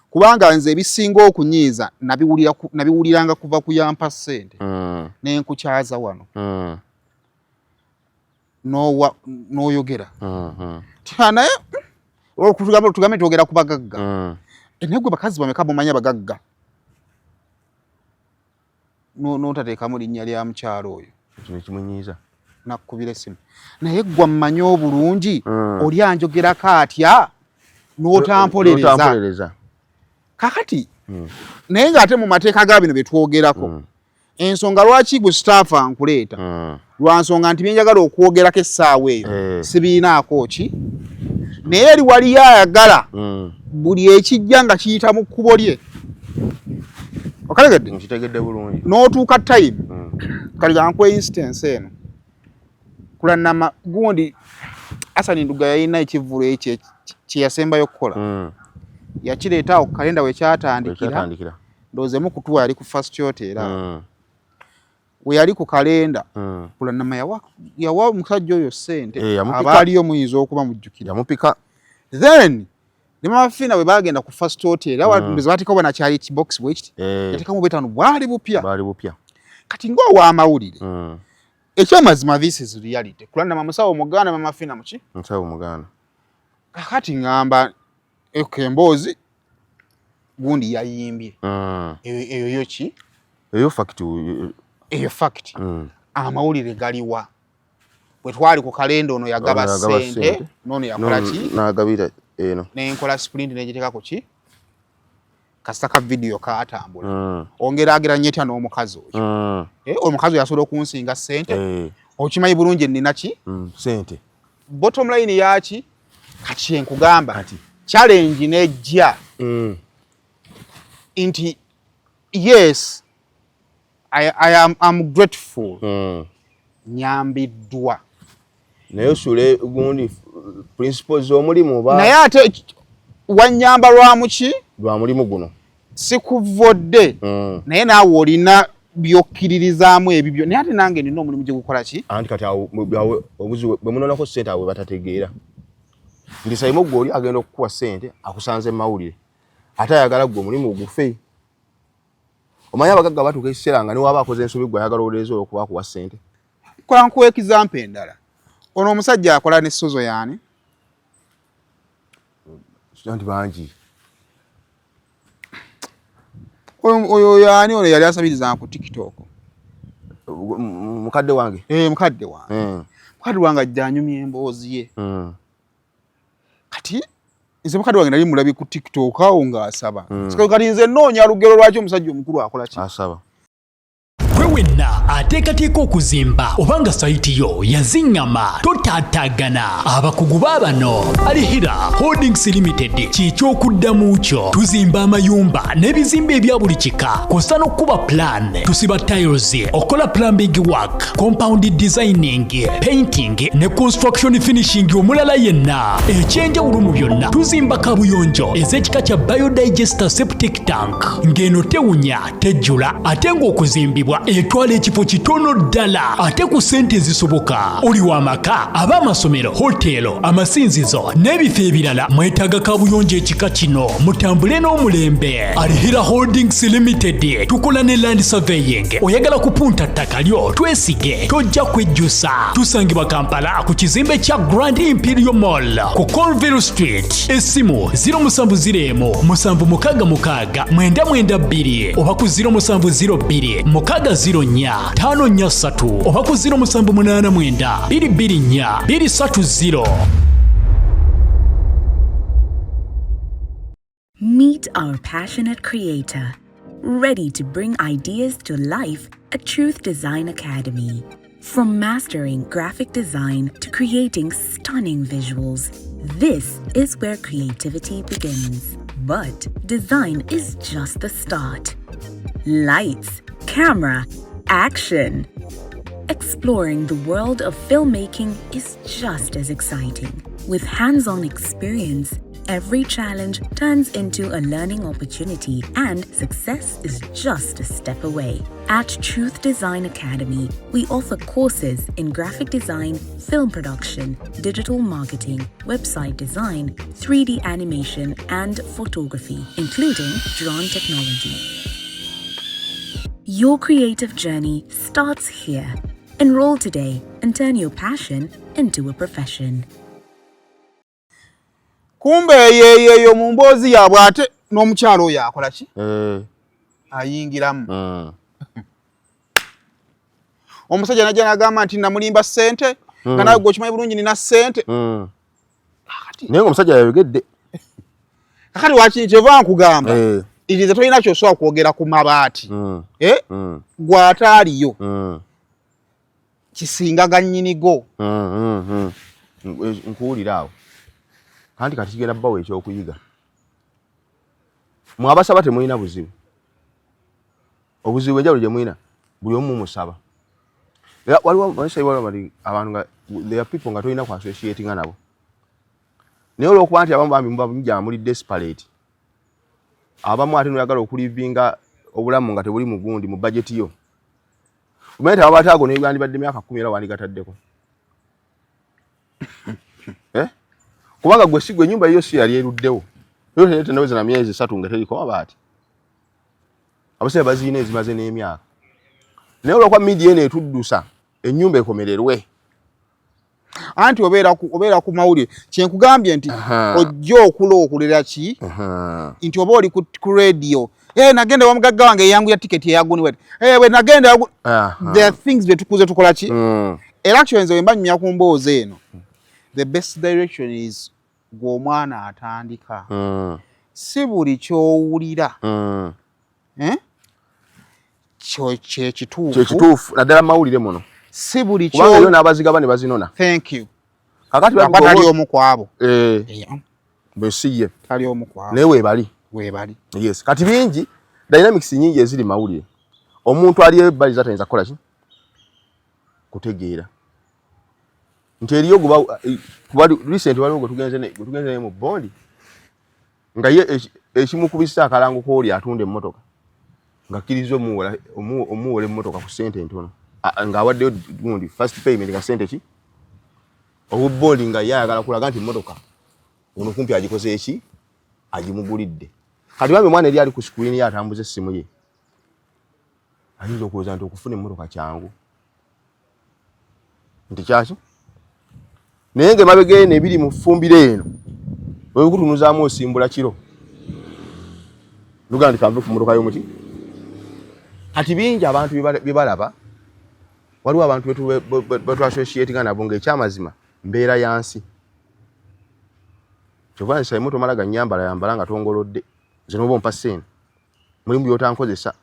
Kubanga nze ebisinga okunyiiza nabiwuliranga kuva ku yampa ssente n'enkukyaza wano n'oyogera naye tugambe twogera ku bagagga naye gwe bakazi bameka mumanya bagagga n'otateekamu linnya lya mukyalo oyo kino kimunyiiza nakkubira essimu naye gwe mmanyi obulungi oli anjogerako atya n'otampolereza kakati naye ng'ate mu mateeka ga bino bye twogerako ensonga lwaki Musitafah nkuleeta lwa nsonga nti byenjagala okwogerako essaawa eyo sibiinaako ki naye eri waliyo ayagala buli ekijja nga kiyita mu kkubo lye okalegedde nkitegedde bulungi n'otuuka time kaliga nkwe instance eno kulanama gundi Asani Nduga yalina ekivvulu ekyo kye yasembayo okukola yakireeta awo kalenda we kyatandikira ndoozemu kutuwa yali ku first hotel we yali ku kalenda kulanama yawa omusajja oyo ssente abaaliyo muyinza okuba mujjukira yamupika then ne mafina we bagenda ku first hotel awanduze batikawo nakyali ekibox bwekiti yatekamu bwetano bwali bupya kati ng'owa amawulire ekyamazima this is reality kulanama musawo muganda mamafina muki musawo muganda kakati ngamba ekemboozi gundi yayimbye eyo ki eyo fact amawulire galiwa bwe twali ku kalenda ono yagaba ssente nono yakola ki n'agabira eno n'enkola sprint n'egiteekako ki kasita ka video kaatambula ongera ageranye etya n'omukazi oyo omukazi oyo asobola okunsinga ssente okimanyi bulungi ennina ki ssente bottom line yaki kati enkugamba kati challenge nejja nti yes I'm grateful nyambiddwa naye osule gundi principles omulimu ba naye ate wanyamba lwamuki lwa mulimu guno sikuvodde naye naawe olina byokkiririzaamu ebibyo naye ate nange nina omulimu gye gukola ki anti kati obuzi bwe munoonako ssente awe batategeera ndi Saymore gwe oli agenda okukuwa ssente akusanze mawulire ate ayagala gwe omulimu gufe omanyi abagagga batuuka ekiseera nga niwaba akoze ensobi gwe ayagala oleeza okuba akuwa ssente kola nkuwa example endala ono omusajja akola ne Sozo yaani nti bangi oyo yaani ono yali asabiriza ku TikTok mukadde wange mukadde wange ajja anyumya emboozi ye kati nze mukadde wange nali mulabye ku TikTok awo ng'asaba kati nze nnoonya lugero lwaki omusajja omukulu akola ki asaba wenna ateekateeka okuzimba obanga sayiti yo yaziŋŋama totaataagana abakugu baabano Alihira Holdings Limited kikyokuddamu kyo tuzimba amayumba n'ebizimbe ebya buli kika kosta n'okkuba plan tusiba tiles okola plumbing work compound designing painting ne construction finishing omulala yenna ekyenjawulo mu byonna tuzimba kabuyonjo ez'ekika kya biodigester septic tank ng'eno tewunya tejjula ate ng'okuzimbibwa etwala ekifo kitono ddala ate ku ssente ezisoboka oli w'amaka ab'amasomero hotelo amasinzizo n'ebifo ebirala mwetaaga kabuyonjo ekika kino mutambule n'omulembe Alihira Holdings Limited tukola ne land surveying oyagala kupunta ttaka lyo twesige tojja kwejjusa tusangibwa Kampala ku kizimbe kya Grand Imperial Mall ku Colville Street essimu 0701 766 992 oba ku 0702 04 543 oba ku 0789 224 230. Meet our passionate creator, ready to bring ideas to life at Truth Design Academy. From mastering graphic design to creating stunning visuals, this is where creativity begins. But design is just the start. Lights, camera, action. Exploring the world of filmmaking is just as exciting. With hands-on experience, every challenge turns into a learning opportunity and success is just a step away. At Truth Design Academy, we offer courses in graphic design, film production, digital marketing, website design, 3D animation, and photography, including drone technology. Your creative journey starts here. Enroll today and turn your passion into a profession. Kumbe yeyo mu mboozi yaabwe ate n'omukyalo oyo akola ki? Ayingiramu. Omusajja najja n'agamba nti namulimba ssente nga nawe gwe okimanyi bulungi nina ssente. Naye ng'omusajja yayogedde. Kakati wakiri kyeva nkugamba. Irize tolina ky'osobola kwogera ku Mabaati. Gwe ataaliyo. Kisingaga nnyinigo. Nkuwulira awo. Kanti kati kigenda bbawo ekyokuyiga. Mwabasaba temulina buzibu. Obuzibu enjawulo gye mulina buli omu musaba. Waliwo abantu nga there are people nga tolina ku associatinga nabo. Naye olw'okuba nti abamu bambi muba mujja muli desperate. Abamu ate noyagala okulivinga obulamu nga tebuli mu gundi mu budget yo. Umete Mabaati ago n'ebandibadde myaka 10 era wandigataddeko. Kubanga gwe sigwe ennyumba yo si yali eruddewo. Yo tenaweza na myezi 3 nga teriko Mabaati. Abasebe bazina ezimaze n'emyaka. Naye olw'okuba media eno etuddusa ennyumba ekomererwe. Anti obeera ku mawulire kyenkugambye nti ojja okulookulera ki nti oba oli ku radio nagenda wa mugagga wange eyangu ya tiketi eyaguniwe we nagenda there are things betukuze tukola ki elections we mbanyumya ku mboozi eno the best direction is gw'omwana atandika si buli ky'owulira kyekituufu naddala mawulire muno si buli kubanga yo n'abazigaba ne bazinona. Thank you. Kakati tali omu kwabo. Besiye. Tali omu kwabo. Naye weebali. Weebali. Yes. Kati bingi dynamics nyingi eziri mawulire. Omuntu ali ebbali zatayinza kukola ki? Kutegeera. Nti eriyo kuba recent waliwo tugenze ne mu bondi. Nga ye ekimukubisa akalango kooli atunda emmotoka. Nga kirizo omuwole emmotoka ku ssente ntono. Nga wadde gundi first payment nga sente ki obubondi nga yayagala kulaga nti mmotoka ono kumpi agikoze eki agimugulidde kati bambi mwana eri ali ku screen yatambuza essimu ye ayinza okuweza nti okufuna emmotoka kyangu nti kyaki naye nga emabega eno ebiri mu ffumbiro eno wekutunuzaamu osimbula kiro luganda nti kanve ku mmotoka y'omuti kati bingi abantu bye balaba waliwo abantu betu associatinga nabo ng'ekyamazima mbeera yansi kyova nti Saymore tomala ganyambala nga tongolodde nze n'oba ompa ssente mulimu by'otankozesa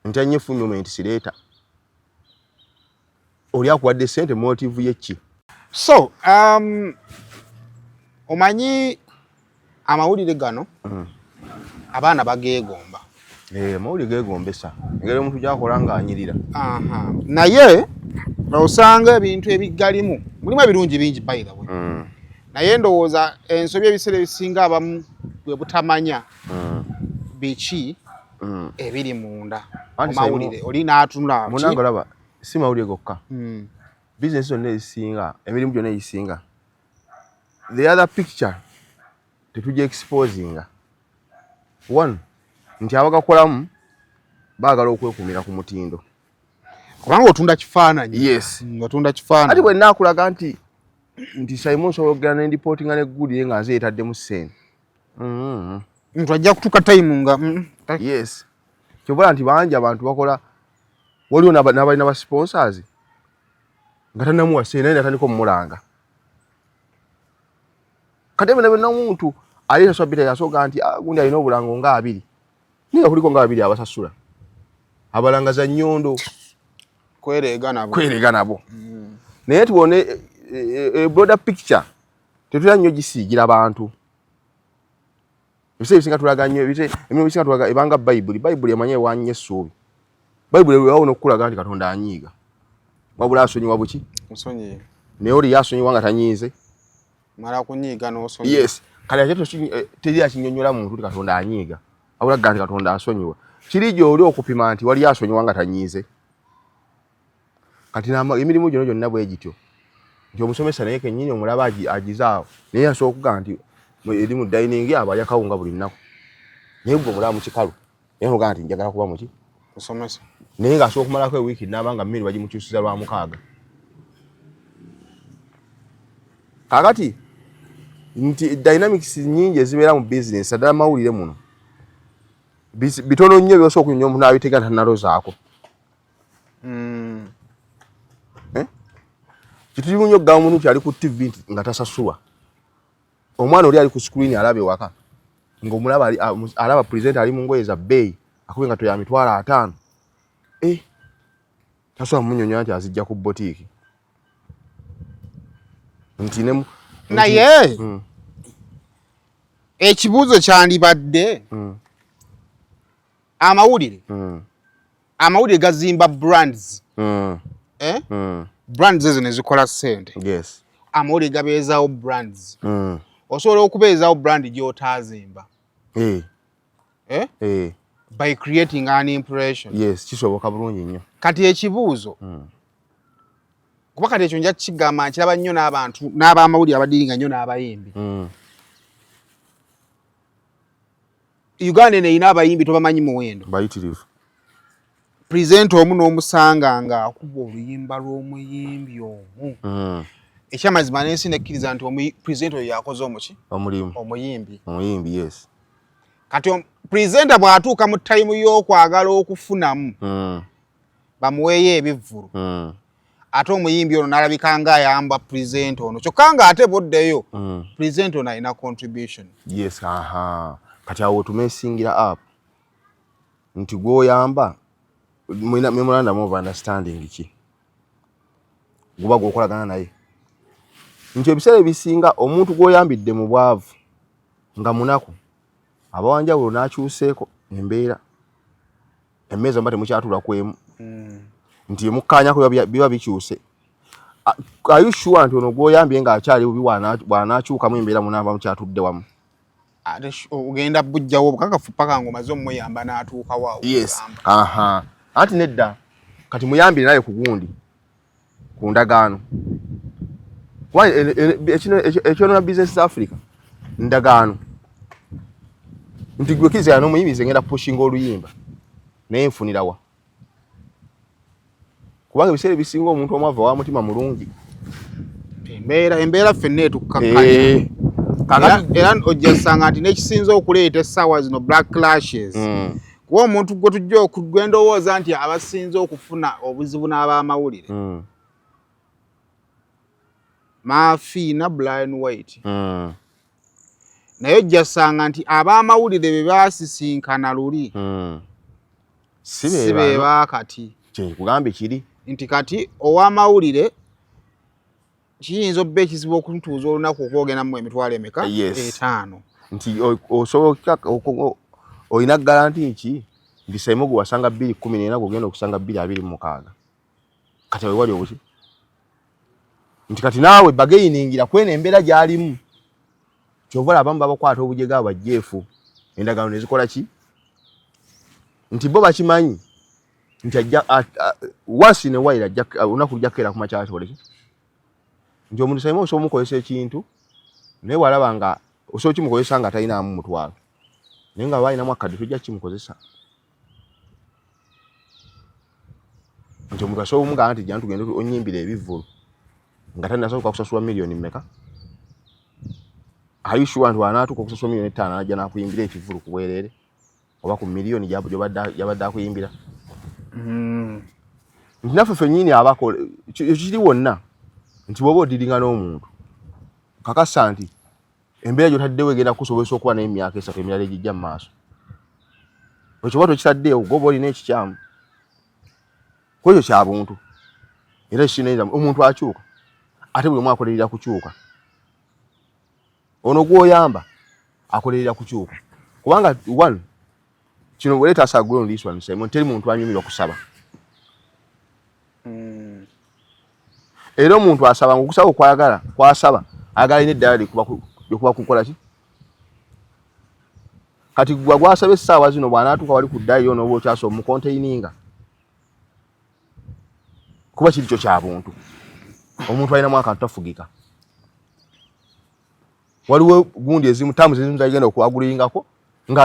nti anye fulfillment sireeta oli akuwadde ssente motive ye ki so omanyi amawulire gano abaana bageegomba mawulire geegombesa engeri omuntu gyakola ng'anyirira naye osanga ebintu ebigalimu mulimu ebirungi bingi by the way naye ndowooza ensobi ebiseera ebisinga abamu bwe butamanya biki ebiri munda amawulire oli n'atunula munange olaba si mawulire gokka bizinesi zonna ezisinga emirimu gyonna egisinga the other picture tetujja exposinga one nti abagakolamu baagala okwekuumira ku mutindo kubanga otunda kifaananyi. Yes. Otunda kifaananyi. Ati bwe naakulaga nti Saymore osobola okugenda n'endipotinga n'eggulire nga nze etaddemu ssente. Muntu ajja kutuuka time nga yes. Kyobala nti bangi abantu bakola waliwo n'abalina ba sponsors nga tannamuwa ssente naye natandika omulanga. Kati bwe n'omuntu ali tasabira yasoga nti gundi alina obulango nga 2. Niga kuliko nga 2 abasasula. Abalanga za nnyondo. Kwerega nabo. Naye tuwone broader picture tetulya nnyo gisiigira abantu. Ebise bisinga tulaga nnyo emirimu bisinga tulaga ebanga Bible emanye ewanye essuubi. Bible weewawona okukulaga nti Katonda anyiiga. Wabula asonyiwa buki? Musonyi. Naye oli yasonyiwa nga tanyiize. mala kunyiga n'osonyiwa. Yes. Kale ate teri akinyonnyola muntu Katonda anyiiga. Awula ganti Katonda asonyiwa. Kiri gy'oli okupima nti wali asonyiwa nga tanyiize. Kati emirimu gino gyonna bwe gityo. Nti omusomesa naye kennyini omulaba agizaawo. Naye asobola okugamba nti eri mu dining abo alya kawunga buli nnaku. Naye gwe omulaba mu kikalu. Naye ogamba nti njagala kuba muki? Musomesa. Naye ng'asobola okumalako ewiiki n'abanga mmere bagimukyusiza lwa 6. Kakati nti dynamics nyingi ezibeera mu business adala mawulire muno. Bitono nnyo byose okunywa omuntu n'abitega tannalozaako. Kituli nnyo gga omuntu ali ku TV nga tasasulwa. Omwana oli ali ku screen alabe waka. Ng'omulaba alaba presenter ali mu ngoye za bay akube nga toya $5,000. Tasobola munnyonnyola nti azijja ku boutique. Naye ekibuuzo kyandibadde amawulire gazimba brands. Brands ezo ne zikola ssente. Yes. Amawulire gabeezaawo brands. Osobola okubeezaawo brand gy'otaazimba. By creating an impression. Yes, kisoboka bulungi nnyo. Kati ekibuuzo kuba kati ekyo nja kukigamba nkiraba nnyo n'abantu n'abamawulire abadiringa nnyo n'abayimbi. Uganda erina abayimbi tobamanyi muwendo. Bayitirivu. Presenter omu n'omusanga ng'akuba oluyimba lw'omuyimbi omu. Ekyamazima n'ensi nekkiriza nti presenter oyo yakoze omuki? Omulimu. Omuyimbi, yes. Kati presenter bw'atuuka mu time y'okwagala okufunamu bamuweeyo ebivvulu. Ate omuyimbi ono n'alabika ng'ayamba presenter ono. Kyokka ng'ate boddeyo presenter ono alina contribution. Yes, kati awo tumesingira up nti gw'oyamba mulina memorandum of understanding ki guba gw'okolagana naye nti ebiseera ebisinga omuntu gw'oyambidde mu bwavu nga munaku abawanjawulo n'akyuseeko embeera emmeeza mba temukyatula kwemu nti emukkaanyako biba bikyuse. Are you sure nti ono gw'oyambye ng'akyali bubi bw'anaakyukamu embeera munaaba mukyatudde wamu? Ogenda bujjawo obukakafu paka ng'omaze omuyamba n'atuuka waawo. Yes. Anti nedda kati muyambire naye ku gundi ku ndagaano. Ekyonoona business za Africa ndagaano nti gwe kizira n'omuyimbi ngenda pushinga oluyimba naye nfunirawa kubanga ebiseera ebisinga omuntu omwava wa mutima mulungi embeera ffenna etukkakanya. Era ojjasanga nti n'ekisinza okuleeta essaawa zino black clashes. Kuba omuntu gwe tujja okugwendowooza nti abasinze okufuna obuzibu n'abamawulire Mafiina Brian White. Naye ojjasanga nti abamawulire be baasisinkana luli si be baakati. Kugambe kiri nti kati ow'amawulire kiyinza obba ekizibu okuntuuza olunaku okwogenamu emitwalo emeka? 5. Nti osobola olina garanti nki nti Saymore gwe wasanga 214 ogenda okusanga 226. Kati wali obuki nti kati naawe bageiningira kwena embeera gy'alimu kyovala abamu babakwata obujega abajjeefu endagaano ne zikola ki nti bo bakimanyi nti ajja once in a while ajja olunaku lujja ku makyala kikole ki nti omuntu Saymore osobola omukozesa ekintu naye walaba nga osobola kimukozesa nga talinamu mutwalo naye nga balinamu akadde tujja kimukozesa nti omuntu asobola omugamba nti jja tugende onyimbira ebivvulu nga tannasobola kusasula miliyoni mmeka. Are you sure nti wanaatuuka okusasula miliyoni 5 ajja n'akuyimbira ekivvulu ku bwereere oba ku miliyoni gy'abadde akuyimbira? Nti naffe ffennyini abakola kiri wonna nti bw'oba odiringa n'omuntu kakasa nti embeera gy'otaddewo egenda kukusobozesa okuba n'emyaka 3 emirala egijja mu maaso. Ekyo bwa tokitaddeewo gw'oba olina ekikyamu ku ekyo kya buntu era kisinaiza omuntu akyuka ate buli omu akolerera kukyuka. Ono gw'oyamba akolerera kukyuka kubanga one kino bwe leeta asagwe on this one Saymore teri muntu anyumirwa kusaba. Era omuntu asaba ng'okusaba okwayagala kwasaba agala ine dali kuba kukola ki kati gwa gwasabe sawa zino bwana atuka wali kuddayo n'obo kyaso mu containinga kuba kiri kyo kyabuntu omuntu alina mwaka ntafugika waliwo gundi ezimu tamu ezimu zagenda okuagulingako nga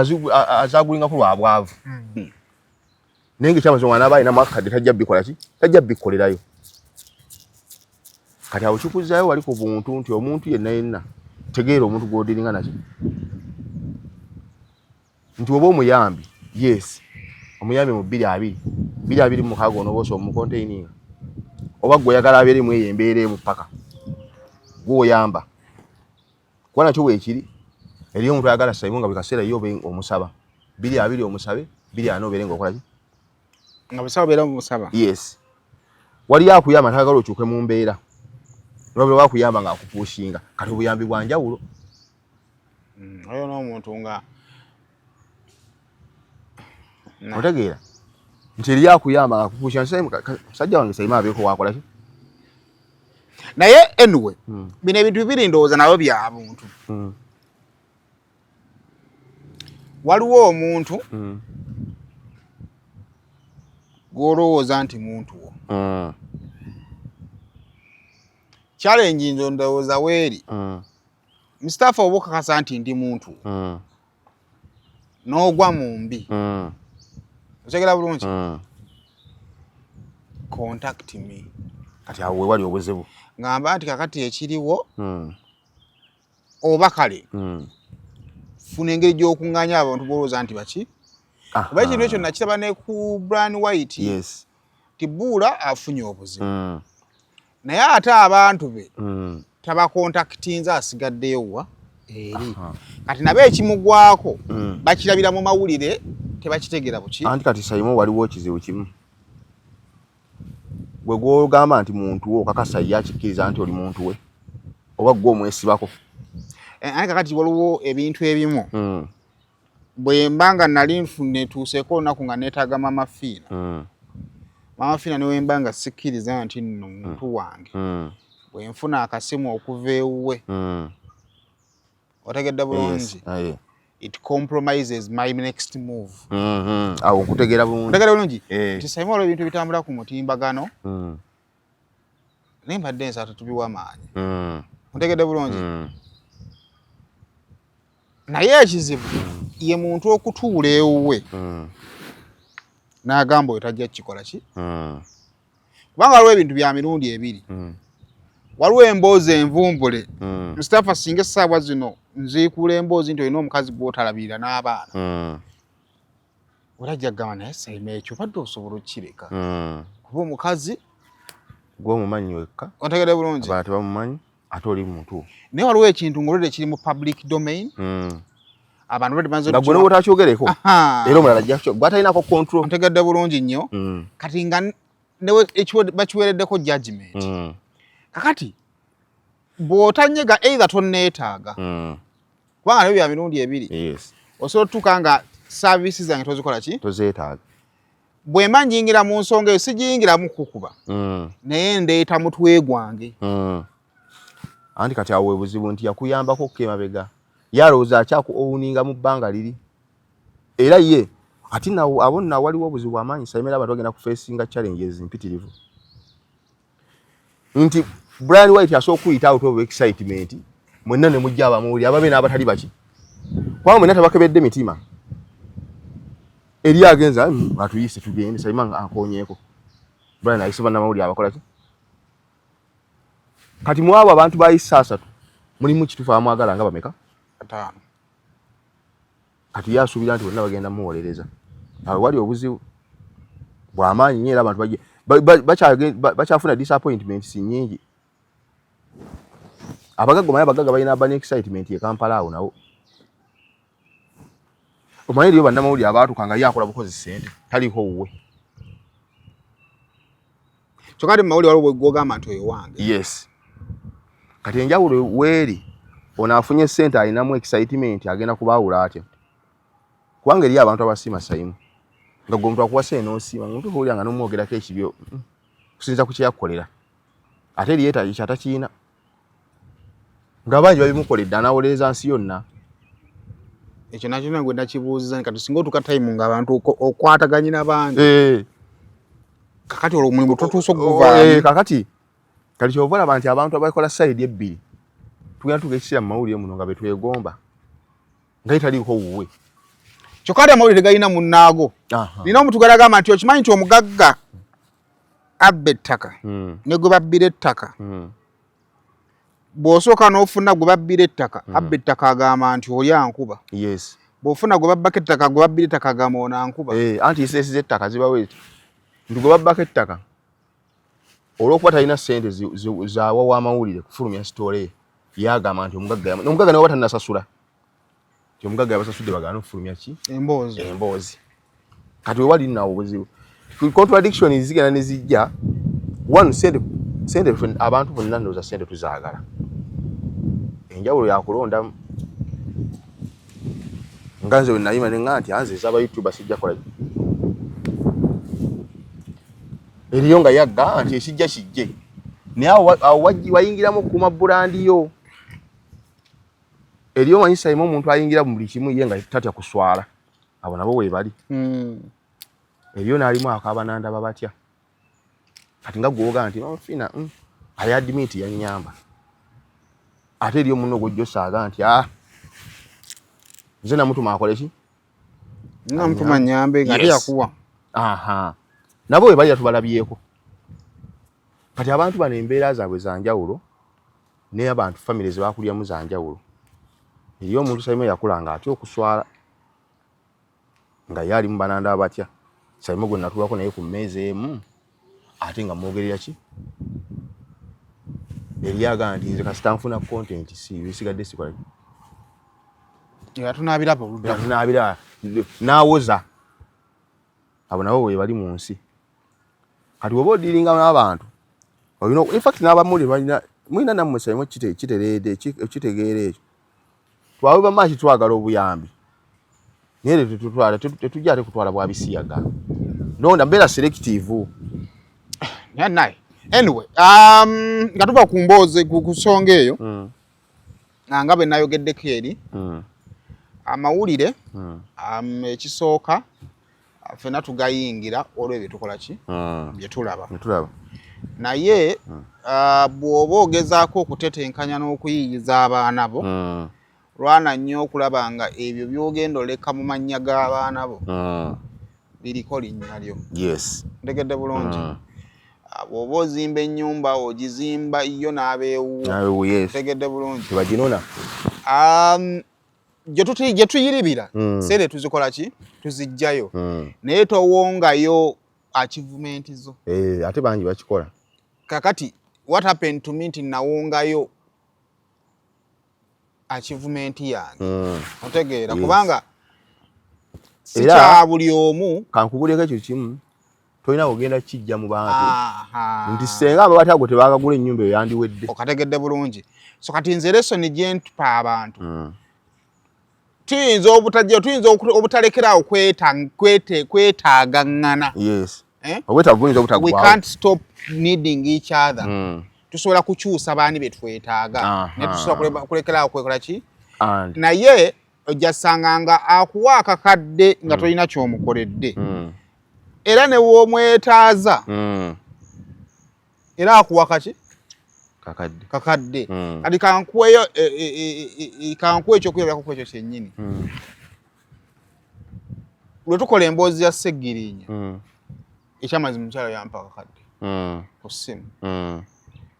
azagulingako lwabwavu nenge kyamaze mwana abaye na mwaka kadde tajja bikola ki tajja bikolerayo kati awo kikuzayo wali ku buntu nti omuntu yenna tegeera omuntu gwodiringa naki nti oba omuyambi yes omuyambi mu 220 mu kago n'oboso mu containinga oba gwe yagala abeere mu embeere mu paka gwo yamba kwana cyo wekiri eriyo omuntu ayagala Saymore nga bikaseera yo omusaba 220 omusabe 240 obeere ng'okola ki nga busaba beera mu musaba yes wali yakuyamba ntagala okyuke mu mbeera nobwe wakuyamba nga akupushinga kati obuyambi bwa njawulo oyo n'omuntu nga otegeera nti eri yakuyamba nga akupushinga musajja wange Saymore abeeko wakola ki naye anyway bino ebintu bibiri ndowooza nabo bya buntu waliwo omuntu gw'olowooza nti muntu wo challenge nzo ndowooza weeri Musitafah oba okakasa nti ndi muntu n'ogwa mu mbi otegera bulungi contact me kati awo wali obuzibu ngamba nti kakati ekiriwo oba kale funa engeri gy'okuŋŋaanya abantu b'olowooza nti baki kuba ekintu ekyo nakiraba ne ku Brian White yes tibuula afunye obuzibu naye ate abantu be tabakontaktinze asigaddeyo wa eri kati nabo ekimugwako bakirabira mu mawulire tebakitegera buki anti kati Saymore waliwo ekizibu kimu gwe gw'ogamba nti muntu wo kakasa yakikkiriza nti oli muntu we oba gwe omwesibako anti kakati waliwo ebintu ebimu bwe mbanga nali netuuseeko olunaku nga neetaaga Mama Fiina Mama Fiina newe mbanga sikkiriza nti nno muntu wange bwe nfuna akasimu okuva ewuwe otegedde bulungi it compromises my next move awo nkutegeera bulungi nti Saymore ebintu bitambula ku mutimbagano naye mbadde ensaato tubiwa amaanyi otegedde bulungi naye ekizibu ye muntu okutuula ewuwe n'agamba oyo tajja kukikola ki kubanga waliwo ebintu bya mirundi ebiri waliwo emboozi envumbule Musitafah singa essaawa zino nziikuula emboozi nti olina omukazi gw'otalabirira n'abaana olajja kugamba naye Saymore ekyo badde osobola okukireka kuba omukazi gw'omumanyi wekka otegedde bulungi abantu tebamumanyi ate oli muntu naye waliwo ekintu ng'olwedde kiri mu public domain abantu bwe tumaze nga gwe n'oba otakyogereko era omulala ajja gw'atalinako control otegedde bulungi nnyo kati nga bakiweereddeko judgment kakati bw'otanyega either tonneetaaga kubanga nabyo bya mirundi ebiri osobola otutuuka nga services zange tozikola ki tozeetaaga bwe mba njingira mu nsonga eyo sigiyingiramu kukuba naye ndeeta mutwe gwange anti kati awo buzibu nti yakuyambako okukemabega yalowooza akyakuowuninga mu bbanga liri era ye ati abo nna waliwo obuzibu amaanyi Saymore abantu bagenda kufeesinga challenges mpitirivu nti Brian White asooka okuyita out of excitement mwenna ne mujja abamuwuli ababe n'abatali baki kubanga mwenna tabakebedde mitima eri agenza batuyise tugende Saymore akonyeeko Brian ayise bannamawulire abakola ki kati mu abo abantu bayise 3 mulimu kituufu amwagala nga bameka 5 kati yasuubira nti bonna bagenda muwolereza awo wali obuzibu bw'amaanyi nnyo era abantu bakyafuna disappointments nnyingi abagagga omanyi abagagga balina abani excitement ye Kampala awo nawo omanyi eriyo bannamawulire abaatuka nga yakola bukozi ssente taliko wuwe kyokka ate mu mawulire waliwo gw'ogamba nti oyo wange yes kati enjawulo weeri ono afunye ssente alinamu excitement agenda kubaawula atya kubanga eriyo abantu abasiima Saymore nga gwe omuntu akuwase n'osiima omuntu bw'olya nga n'omwogerako ekibyo kusinza ku kyeyakukolera ate eriyo kyatakiina Ngabanji babimukoledde anawolereza nsi yonna. Ekyo nakyo nagwe nakibuuziza kati singa otuka time ng'abantu okwataganye n'abandi. Kakati olwo omulimu totuusa okuguvaamu. Kakati kati kyova olaba nti abantu abakola sayidi ebbiri tugenda tugeekisira mu mawulire muno nga betwegomba nga italiiko wuwe. Kyokka ate amawulire galina munnaago. Nina omuntu gw'agamba nti okimanyi nti omugagga abba ettaka ne gwe babbira ettaka. Bw'osooka n'ofuna gwe babbira ettaka abba ettaka agamba nti oli ankuba. Yes. Bw'ofuna gwe babbako ettaka gwe babbira ettaka agamba ono ankuba. Anti iseesi z'ettaka zibawo eti nti gwe babbako ettaka olw'okuba talina ssente zaawa w'amawulire kufulumya sitoole yagamba nti omugagga nawe batannasasula nti omugagga yabasasudde bagaana okufulumya ki emboozi. Kati wewali nnawo obuzibu contradiction zigenda ne zijja. One, sente abantu bonna ndowooza sente tuzaagala. Enjawulo yakulondamu nga nze bwe nayima ne nga nti anze ez'aba YouTuber sijja kola eriyo nga yagga nti ekijja kijje naye awo wayingiramu okukuuma bulandi yo. Eriyo manyi Saymore omuntu ayingira mu buli kimu ye nga tatya kuswala. Abo nabo weebali. Eriyo n'alimu akabanandaba batya. Kati nga gwoga nti nfina ali admit yannyamba. Ate eriyo munno gw'ojja osaaga nti nze namutuma akole ki? Namutuma nnyambe nga yakuwa. Nabo weebali yatubalabyeko. Kati abantu bano embeera zaabwe za njawulo naye abantu famire ze baakulyamu za njawulo. Eriyo omuntu Saymore yakulanga atya okuswala nga yali mu bananda batya. Saymore gwe natulako naye ku mmeeza emu ate nga mwogerera ki? Eriyaga nti nze kasita nfuna content bisigadde sikola ki? Yatunaabirako oludda. Yatunaabira n'awoza. Abo nabo weebali mu nsi. Kati oba odiringa n'abantu olina in fact n'abamuli mulina nammwe Saymore kitegeera ekyo. Twawe bamaaki twagala obuyambi naye tetujja ate kutwala bwa bisiyaga. Nonda mbeera selective. Naye anyway nga tuva ku mboozi ku nsonga eyo nga bwe nayogeddeko eri amawulire ekisooka ffenna tugayingira olw'ebyo tukola ki bye tulaba. Naye bw'oba ogezaako okutetenkanya n'okuyiyiza abaana bo lwana nnyo okulaba nga ebyo by'ogenda oleka mu mannya g'abaana bo biriko linnya lyo. Ntegedde bulungi. Bw'oba ozimba ennyumba ogizimba yo n'abeewuwo. Ntegedde bulungi. Tebaginona. Gye tuyiribira sere tuzikola ki? Tuzijjayo. Naye towongayo achievement zo. Ate bangi bakikola. Kakati what happened to me nti nawongayo achievement yange. Otegeera kubanga si kya buli omu. Kankuguleko ekyo kimu tolina kugenda kijja mu bantu nti senga abo batyago tebaakagula ennyumba eyo yandiwedde. Okategedde bulungi. So kati nze lesoni gye ntupa abantu tuyinza obutalekerawo kwetaagaŋŋana. We can't stop needing each other. Tusobola kukyusa baani be twetaaga ne tusobola kulekerawo kwekola ki? Naye ojja ssanga nga akuwa akakadde nga tolina ky'omukoledde era ne w'omwetaaza era akuwa kaki? Kakadde. Kati kankuweyo kankuwe ekyokuyobyako ku ekyo kyennyini. Lwe tukola emboozi ya Sseggirinya ekyamazima mukyala yampa akakadde ku ssimu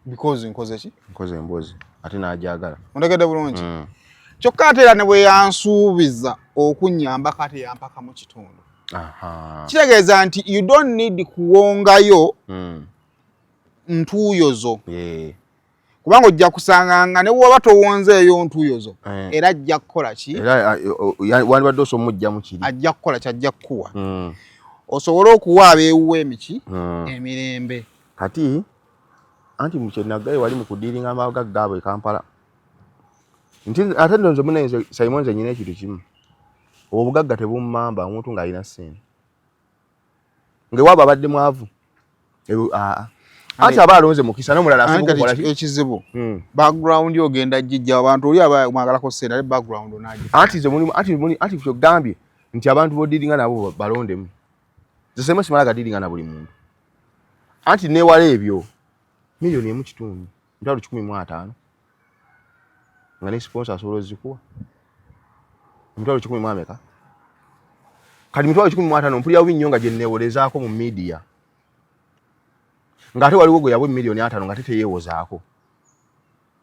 because nkoze ki? Nkoze emboozi ate n'agyagala. Ontegedde bulungi. Kyokka ate era ne bwe yansuubiza okunnyambako ate yampaka mu kitundu. Kitegeeza nti you don't need kuwongayo ntuuyo zo. Kubanga ojja kusanga nga ne bw'oba towonzeeyo ntuuyo zo era ajja kukola ki? Wandibadde osomujja mu kiri. Ajja kukola ki? Ajja kukuwa. Osobole okuwa abeewuwa emiki emirembe. Kati anti mukyenagaye wali mu kudiiringa amagagga abo e Kampala. Ate nze munne Saymore nze nyina ekintu kimu. Obugagga tebumamba omuntu ng'alina ssente. Ngewaaba abadde mwavu. Anti abalonze mukisa n'omulala afukola ekizibu background ogenda jijja abantu oli abagalako sente ali background onaje anti ze mulimu anti kyo gambye nti abantu bodiringa nabo balondemu ze Saymore simalaga diringa na buli muntu anti newala ebyo milioni emu kitundu ntalo 15 nga ne sponsor asobola zikuwa ntalo 10 ameka kati ntalo 15 mpulira winyonga je newolezaako mu media ngate waliwo gwe yabwe milioni 5 ngate teyewozaako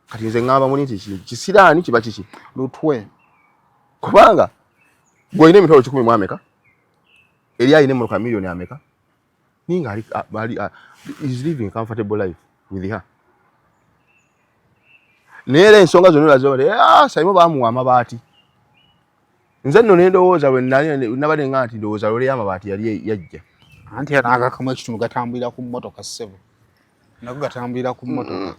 kati nze ngamba muni nti kisirani kiba kiki lutwe kubanga gwe ine mitolo 10 ameka eri ayine mu milioni ameka ninga ali is living comfortable life with her nere ensonga zonna lazo Saymore bamuwa Mabaati nze nno nendowooza bwe nabade ngati ndowooza lole y'Amabaati yali yajja anti anagakamwe ekitundu gatambulira ku mmotoka ssebo nako gatambulira ku mmotoka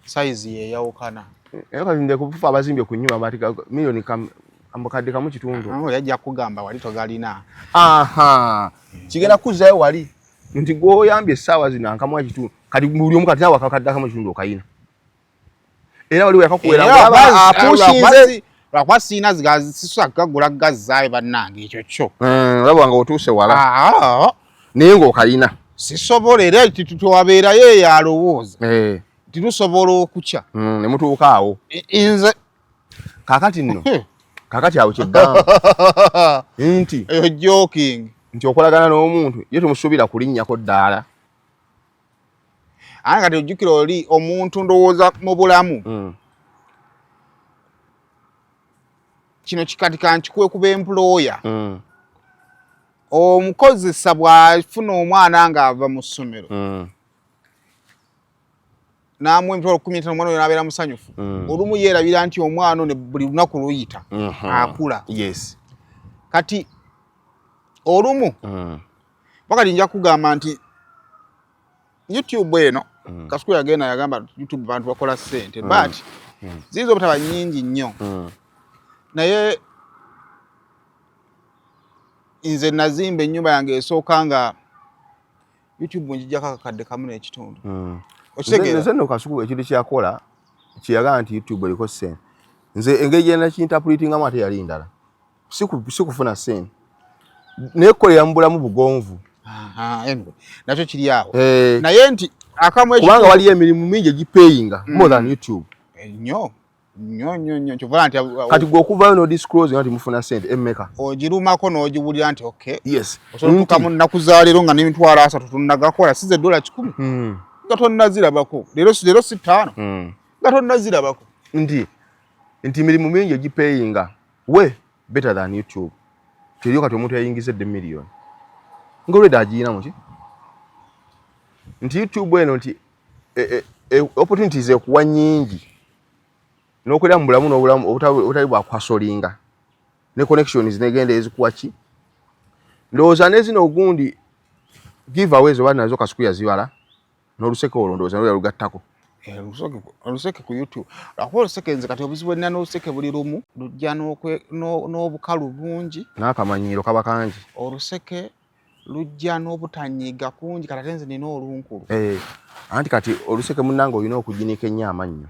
size ye yawukana kati nde kufa abazimbye ku nnyuma Mabaati milioni amukadde kamu kitundu yajja kugamba wali togalina kigenda kuzzayo wali nti gwoyambye essaawa zino ankamwa kitundu kati buli omu kati nawe akakadde akamu kitundu okayina era waliwo yakakuwera apushinze lwakwa siina zisisa kagula gazzaayo bannange ekyo kyo olabanga otuuse wala naye ng'okalina sisobola era tituwabeerayo eyo alowooza titusobola okukya ne mutuuka awo nze kaakati nno kaakati awo kyeggamba nti eyo joking nti okolagana n'omuntu ye tumusuubira kulinnyako ddaala ate kati ojjukira oli omuntu ndowooza mu bulamu kino kikati kankikuwe kuba employer omukozesa bw'afuna omwana ng'ava mu ssomero namuwa emitwalo 15 omwana oyo n'abeera musanyufu olumu yeerabira nti omwana ono buli lunaku luyita akula kati olumu wakati nja kugamba nti YouTube eno kasuku yagenda yagamba YouTube bantu bakola ssente but ziyinza obutaba nnyingi nnyo naye nze nazimba ennyumba yange esooka nga YouTube njijjako akakadde kamu n'ekitundu nze nno kasuku ekintu kyakola kiyagala nti YouTube eriko ssente nze engeri gyenda kinterpretingamu ate yali ndala sikufuna ssente naye kukolera mu bulamu bugonvu nakyo kiri awo naye nti akamu kubanga waliyo emirimu mingi egipayinga more than YouTube nnyo kyovala nti kati gwe okuvayo n'odisclose nti mufuna ssente emmeka ogirumako n'ogiwulira nti okay yes osobola tukamu nnaku za leero nga n'emitwalo 3 tunnagakola size $100 nga tonnazirabako leero si 5 nga tonnazirabako nti mirimu mingi egipayinga we better than YouTube teriyo kati omuntu yayingiza $1 million ng'olwedde agiyina muki nti YouTube eno nti opportunities ekuwa nyingi n'okolera mu bulamu n'obulamu obutali bwakwasolinga ne connections negenda ezikuwa ki ndowooza nezino ogundi giveaways oba nazo kasuku yazibala n'oluseke olwo ndowooza nolya lugattako oluseke ku YouTube lwakuba oluseke nze kati obuzibu bwenina n'oluseke buli lumu lujja n'obukalu bungi n'akamanyiiro kaba kangi oluseke lujja n'obutanyiiga kungi kati ate nze nina olunkulu anti kati oluseke munnange olina okuginika ennyo amannyo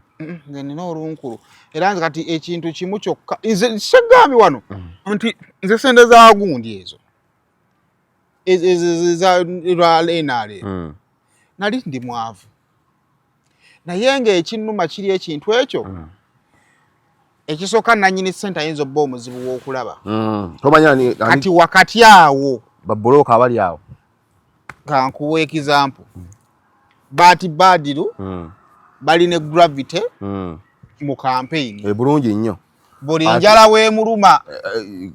nze nina olunkulu era nze kati ekintu kimu kyokka nze segambye wano nti nze sente za gundi ezo lwa NRA nali ndi mwavu naye ng'ekinnuma kiri ekintu ekyo ekisooka nannyini ssente ayinza obba omuzibu w'okulaba kati wakati awo babbulooka abali awo kankuwa example Baati Badiru bali ne Gravity mu campaign bulungi nnyo buli njala w'emuluma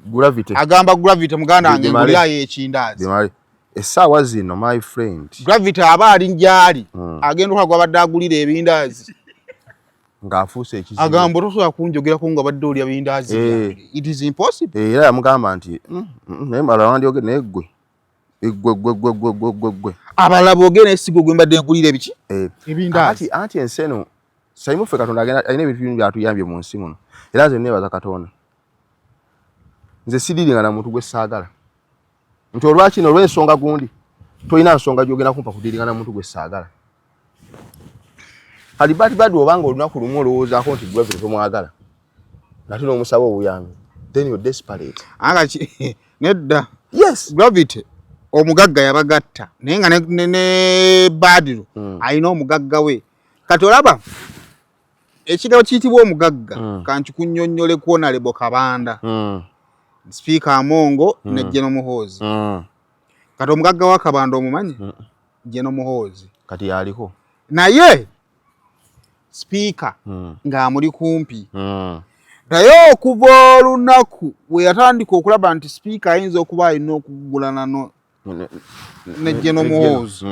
Gravity agamba Gravity muganda wange ngulyayo ekindaazi essaawa zino my friend Gravity aba ali njali agenda okagwa badde agulira ebindaazi ng'afuuse ekizibu agamba tosobola kunjogerako nga badde olya bindaazi it is impossible era yamugamba nti naye mala wandyoge naye ggwe gwe abalala boogera n'essigo gwe mbadde ngulira ebiki ebindaazi anti ensi eno Saymore ffe Katonda alina ebintu bingi byatuyambye mu nsi muno era nze neebaza Katonda nze sidiringa na muntu gwe saagala nti olwakino olw'ensonga gundi tolina nsonga gy'ogenda kumpa kudiringa na muntu gwe saagala kali bad obanga olunaku lumu olowoozaako nti gravity tomwagala nate n'omusaba obuyambi then you're desperate. Nedda. Yes. Gravity omugagga yabagatta naye nga ne Badru alina omugagga we. Kati olaba ekirabo kiyitibwa omugagga kankikunnyonnyole Honorable Kabanda. Speaker Amongo ne Jeno Muhoozi. Kati omugagga wa Kabanda omumanyi? Jeno Muhoozi. Kati yaliko. Naye Speaker ng'amuli kumpi. Naye okuva olunaku we yatandika okulaba nti Speaker ayinza okuba alina okugulana ne Jeno Muhoozi.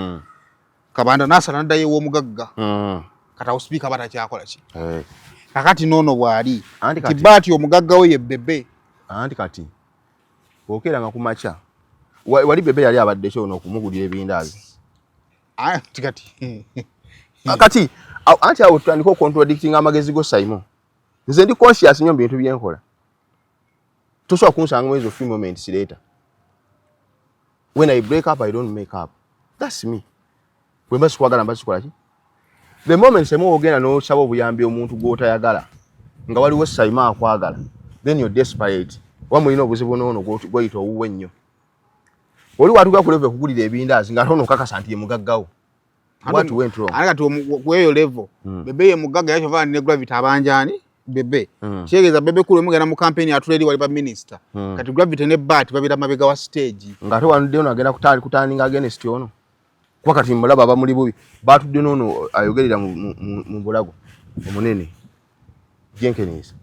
Kabanda n'asala n'addayo ew'omugagga. Kati awo Speaker batakyakola ki? Kakati noono bw'ali. Tibaati omugagga we ye Bebe. Anti kati okeranga ku makya wali Bebe yali abadde kyo n'okumugulira ebindaazi. Kati anti awo tutandika contradicting amagezi go Saymore. Nze ndi conscious nnyo bintu byenkola. Tosobola kunsanga mwezi of few moments later. When I break up, I don't make up. That's me. Bwe mba sikwagala mba sikola ki? The moment Saymore ogenda n'osaba obuyambi omuntu gw'otayagala nga waliwo Saymore akwagala, then you're desperate. Wamulina obuzibu n'ono gw'oyita owuwe nnyo. Oli watuuka ku level kugulira ebindaazi ng'ate ono okakasa nti ye mugaggawo. What went wrong? Kati weeyo level. Bebe ye mugagga yakyova ne Gravity abanjani? Bebe. Kyegeeza Bebe kule mugenda mu campaign atuleri wali ba minister. Kati Gravity ne Bat babira mabega wa stage. Ng'ate wanudde ono agenda kutandinga against ono. Kuba kati mulaba abamuli bubi batudde n'ono ayogerera mu bulago omunene Jenkins.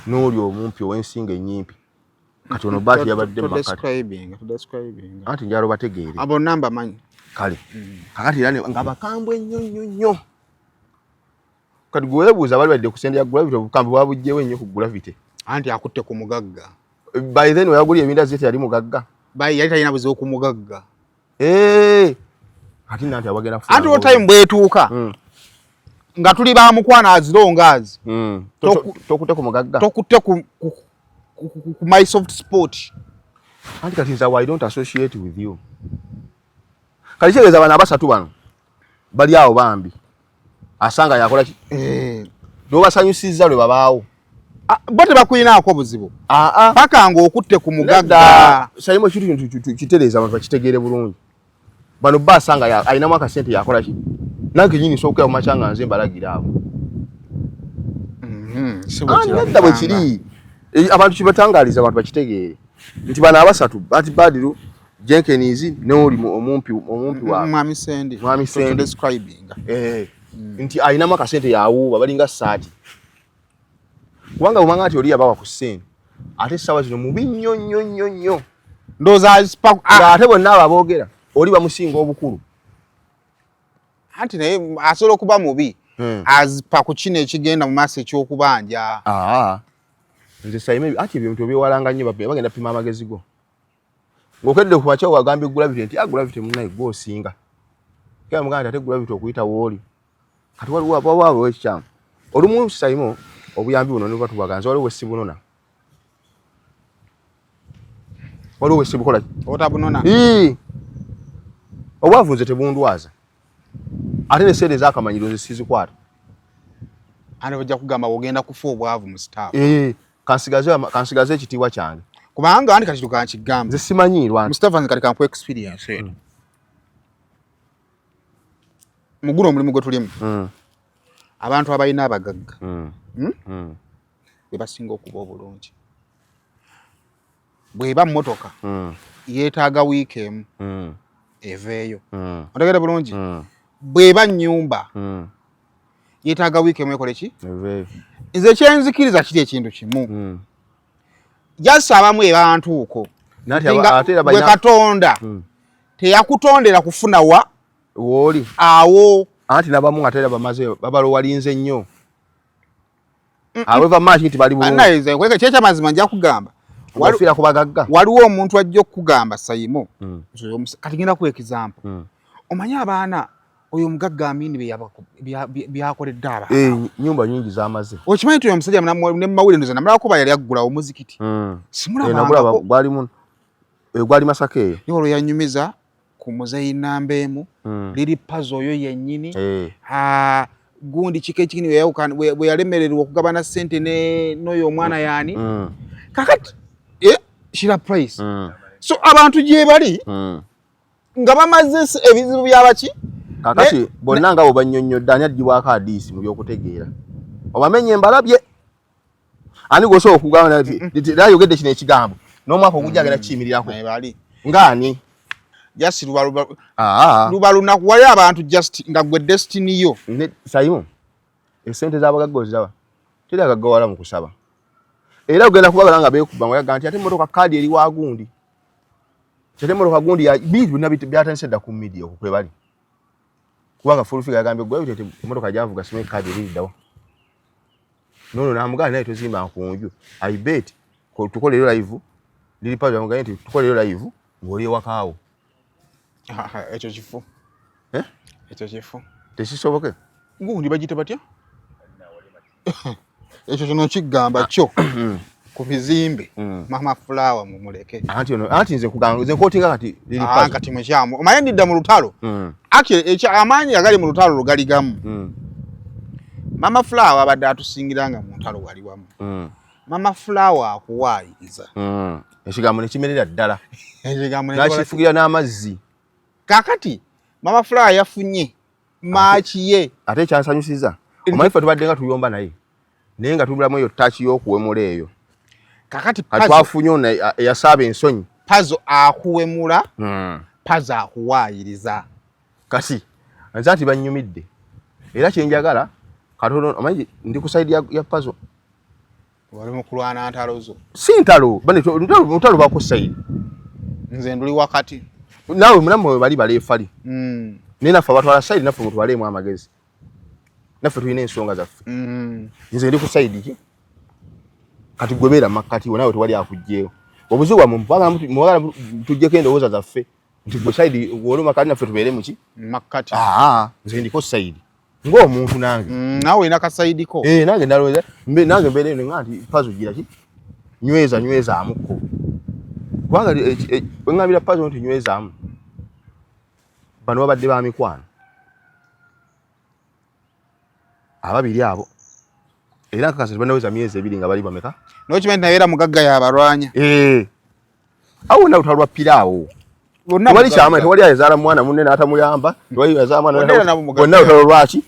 N'oli omumpi ow'ensinga ennyimpi. Kati ono Bat yabadde mu makati. Anti njalo bategeere. Abo namba manyi. Kale. Kakati era nga bakambwe nnyo. Kati gwe weebuuza bali badde ku sente ya Gravity obukambwe bwabujjewo ennyo ku Gravity. Anti akutte ku mugagga. By then wayagulira ebindaazi yali mugagga. Yali talina buzibu ku mugagga. Ati nanti abagenda kufuna. Anti time bwetuuka. Nga tuli ba mukwana azirongaazi. Tokutte ku mugagga. Tokutte ku my soft sport. Anti kati nza why don't associate with you. Kali kyegeeza bana abasatu bano bali awo bambi. Asanga yakola ki? N'obasanyusizza lwe babaawo. Bote bakuyinaako buzibu. Paka ng'okutte ku mugagga. Saymore kitu kitereeza abantu bakitegeere bulungi. Bano basanga alinamu akasente yakola ki? Nange nyini sooka mu machanga nze mbalagira abo. Nedda bwe kiri. Abantu kibatangaaliza abantu bakitegeere. Nti bano abasatu Badru Jenkins n'oli omumpi wa Mwami Sendi. Describing. Nti alinamu akasente yaawuuba balinga saati. Kubanga umanga ati oli yabawa ku ssente. Ate sawa zino mubi nnyo. Ndowooza ate bonna ababoogera oli bamusinga obukulu. Anti naye asobola okuba mubi. Azipa ku kino ekigenda mu maaso eky'okubanja. Nze Saymore ati ebintu ebyewalanga nnyo bagenda pima amagezi go. Ng'okedde ku makya wagambye Gravity nti Gravity munnaye gw'osinga. Kaya muganda ate Gravity okuyita wooli. Kati waliwo ekikyamu. Olumu Saymore obuyambi buno ne batubaganza waliwo essibunona. Waliwo essibukola. Otabunona. Obwavu nze tebundwaza. Ate ne sente z'akamanyiro nze sizikwata. Ate bajja kugamba ogenda kufa obwavu Musitafah. Kansigaze ekitiibwa kyange. Kubanga andi kati tukankigamba. Nze simanyirwa. Musitafah nze kati kanku experience eno. Muguno omulimu gwe tulimu. Abantu abalina abagagga. Bwe basinga okuba obulungi. Bw'eba mmotoka yeetaaga wiiki emu eveeyo. Otegedde bulungi? Bw'eba nnyumba yeetaaga wiiki emu ekole ki? Eveeyo. Nze kyenzikiriza kiri ekintu kimu. Jassa abamu ebantuuko. Gwe Katonda teyakutondera kufuna wa? Wooli. Awo. Anti n'abamu ate era bamaze babalowalinze nnyo. However much nti bali bulungi. Anayize kweka kyekya mazima nja kugamba. Walufira ku bagagga. Waliwo omuntu ajja okugamba Saymore. Kati ngenda ku example. Omanyi abaana oyo mugagga Amini byakoledde aba. Nyumba nyingi z'amaze. Okimanyi oyo omusajja ne mawulire ndoza namala kuba yali aggula omuzikiti. Simulaba gwali Masaka eyo. Yolo yanyumiza ku muzeyi namba emu liri puzzle oyo yennyini gundi kikekikini bwe yalemererwa okugabana ssente n'oyo omwana yaani kakati shira price so abantu gye bali nga bamaze ebizibu byabaki kakati bonna nga bo bannyonnyodde ani addibwako adiisi mu by'okutegeera obamenye embalabye ani gwosobola okugamba nti ayogedde kino ekigambo n'omwaka ogujja agenda kiyimirirako ng'ani just luba lunaku wali abantu just nga gwe destiny yo Saymore esente z'abagagga oziraba teri agagga wala mu kusaba era ogenda kubagala nga beekuba nga yaga nti ate emmotoka kaadi eri wagundi ate emmotoka gundi bintu byonna byatandise dda ku media okwo kwe bali kubanga fulfiga yagambye gwe bitete emmotoka gyavuga simanyi kaadi eri ddawa nono namugala naye tozimba ku nju I bet tukole live liri pale amugala nti tukole live ng'oli ewakaawo ekyo kifo ekyo kifo tekisoboke gundi bagite batya ekyo kino kigamba kyo ku bizimbe mama flower mumuleke anti nze kuganga nze nkotinga kati liri pale kati mukyamu omaye ndidda mu lutalo actually amaanyi agali mu lutalo lugaligamu mama flower abadde atusingiranga mu ntalo wali wamu mama flower akuwaayiriza ekigambo ne kimerera ddala ekigambo ne nakifugira n'amazzi kakati mama flower yafunye maachi ye ate kyansanyusiza omanyi ffe tubadde nga tuyomba naye nga tubulamu eyo ttaki y'okuwemula eyo kakati twafunye ono eyasaaba ensonyi pazo akuwemula pazo akuwaayiriza kasi nze ati bannyumidde era kyenjagala katono omanyi ndi ku side ya pazo wali mu kulwana ntalo zo si ntalo ntalo bako side nze nduli wakati nawe mulamu bali baleefali naffe abatwala side naffe mutwaleemu amagezi naffe tulina ensonga zaffe nze ndi ku side ki kati gwebeera makkati nawe tewali akugjeewo obuzibu bwamwe mwagala tujjeko endowooza zaffe nti gwe side woli makkati naffe tubeere muki makkati nze ndiko side ng'omuntu nange nawe olina kasayidiko nange ndalowooza nange mbeera eno nga nti pazo gira ki nywezaamuko kubanga weŋŋambira pazo nti nywezaamu bano babadde ba mikwano ababiri abo era nkakasa banaweza myezi ebiri nga bali bameka n'okimanyi nabeera mugagga y'abalwanya awo na lutalo lwa piraawo tewali kyama tewali ayezaala mwana munne n'atamuyamba tewali ayezaala mwana bonna lutalo lwaki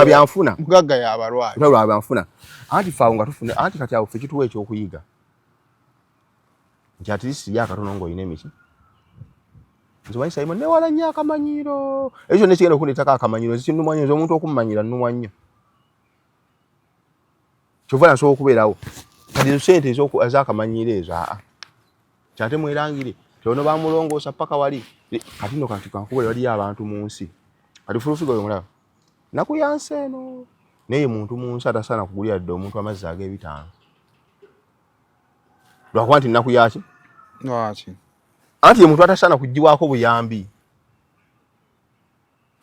byanfuna mugagga y'abalwanya lutalo lwa byanfuna anti faawo nga tufuna anti kati awo ffe kituwa ekyokuyiga nti at least yakatono ng'olina emiki nze manyi Saymore newala nnyo akamanyiiro ekyo nekigenda okundeetako akamanyiiro nze kinumwa nyo omuntu okumumanyira nnumwa nnyo kyova nasobola okubeerawo kati ezo sente ez'akamanyiiro ezo kyate mwerangire tono bamulongoosa paka wali kati no kati kankuba waliyo abantu mu nsi kati fulufiga oyo mulaba nakuyansa eno naye muntu mu nsi atasaana kugulira dde omuntu amazzi ag'ebitaano lwakuba nti nnaku yaki anti ye muntu atasaana kugibwako buyambi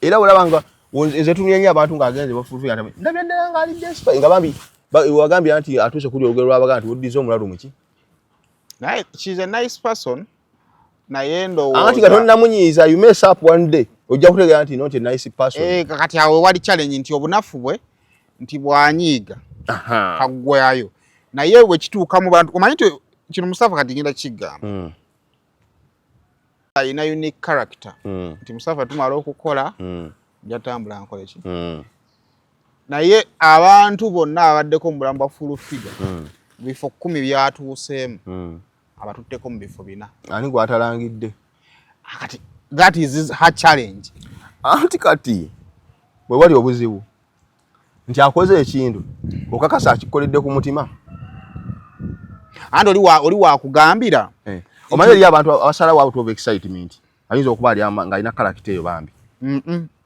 era olaba nga nze tumye nnyo abantu ng'agenze bafulufiga ndabye ddala ng'ali desperate nga bambi wagambye nti atuuse kuli olugero lwabaga nti wuddiza omulalu muki she's a nice person naye ndowooza anti nga tonnamunyiiza you mess up one day ojja kutegeera nti not a nice person kati awo wali challenge nti obunafu bwe nti bwanyiiga kaggwayo naye bwe kituuka mu bantu omanyi nti kino Musitafah kati ngenda kigamba ayina unique character nti Musitafah tumala okukola jatambula nkole ki naye abantu bonna abaddeko mu bulamu bwa fulufiga bifo 10 byatuuseemu abatutteko mu bifo 4 ani gwatalangidde kati that is her challenge anti kati bwe wali obuzibu nti akoze ekintu okakasa akikoledde ku mutima anti oli wakugambira omanyi eri abantu abasalawo out of excitement ayinza okuba ali nga alina karakita eyo bambi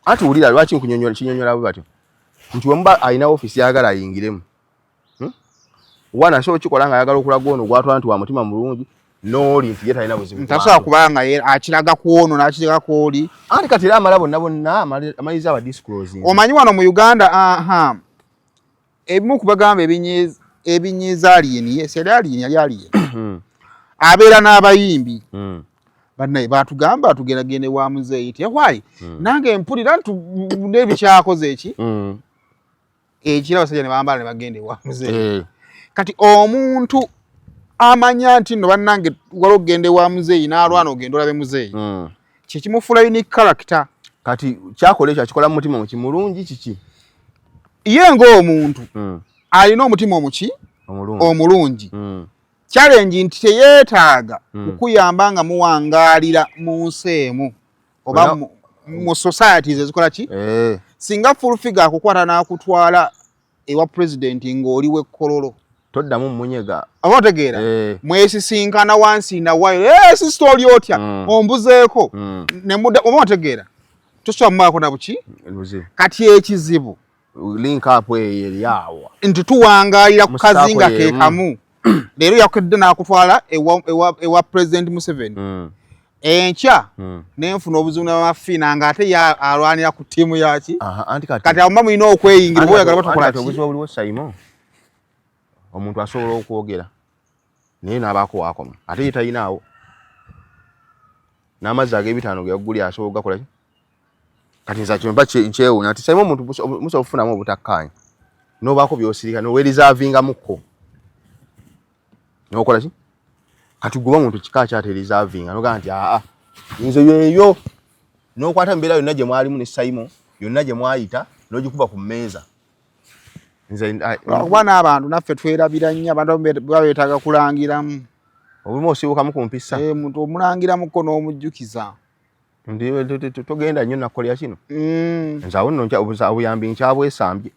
anti wulira lwaki kinyonyola bwe batyo nti wemuba alina ofisi yagala ayingiremu wana asobola kikola nga ayagala okulaga ono gwatwala nti wa mutima mulungi n'oli nti ye talina buzibu tasobola kuba nga akiraga ku ono n'akiraga ku oli anti kati era amala bonna amaliza aba disclosing omanyi wano mu Uganda ebimu kubagamba ebinyiza alien yali alien abeera n'abayimbi bannaye batugamba tugeragende wa muzeeyi why nange mpulira n'ebikyakoze eki ekira abasajja ne bambala ne bagende wa muzeeyi kati omuntu amanya nti no bannange waliwo okugende wa muzeeyi n'alwana ogenda olabe muzeeyi kyekimufuula unique character kati kyakola ekyo akikola mu mutima mukimulungi kiki ye ng'omuntu alina omutima omulungi challenge nti teyeetaaga okuyamba nga muwangaalira mu nsi emu oba mu societies ezikola ki singa full figure akukwata n'akutwala ewa president ng'oli w'ekkololo toddamu munyega oba otegeera mwesisinkana wansi na wayo sisita oli otya ombuzeeko oba otegeera tosobola mumaako na buki kati ekizibu link up eryawa nti tuwangaalira ku kazinga ke kamu leero yakedde n'akutwala ewa president Museveni enkya nenfuna obuzibu n'amafiina ng'ate alwanira ku ttiimu yaki kati abo mba mulina okweyingira boyagala batukola ki obuzibu buliwo Saymore omuntu asobola okwogera naye n'abaako waakoma ate ye talinaawo n'amazzi ag'ebitaano ge yagguli asobola okugakola ki kati nza kyemba nkyewuunya nti Saymore omuntu musobola okufunamu obutakkaanya n'obaako by'osirika n'owerizaavingamukko n'okola ki kati gwe omuntu kika kyaterizaavinga n'ogamba nti nze yeeyo n'okwata embeera yonna gye mwalimu ne Saymore yonna gye mwayita n'ogikuba ku mmeeza kuba n'abantu naffe twerabira nnyo abantu babeetaaga kulangiramu obulimu osibukamu ku mpisa muntu omulangiramuko n'omujjukiza togenda nnyo nakolera kino nze awo nno obuyambi nkyabwesambye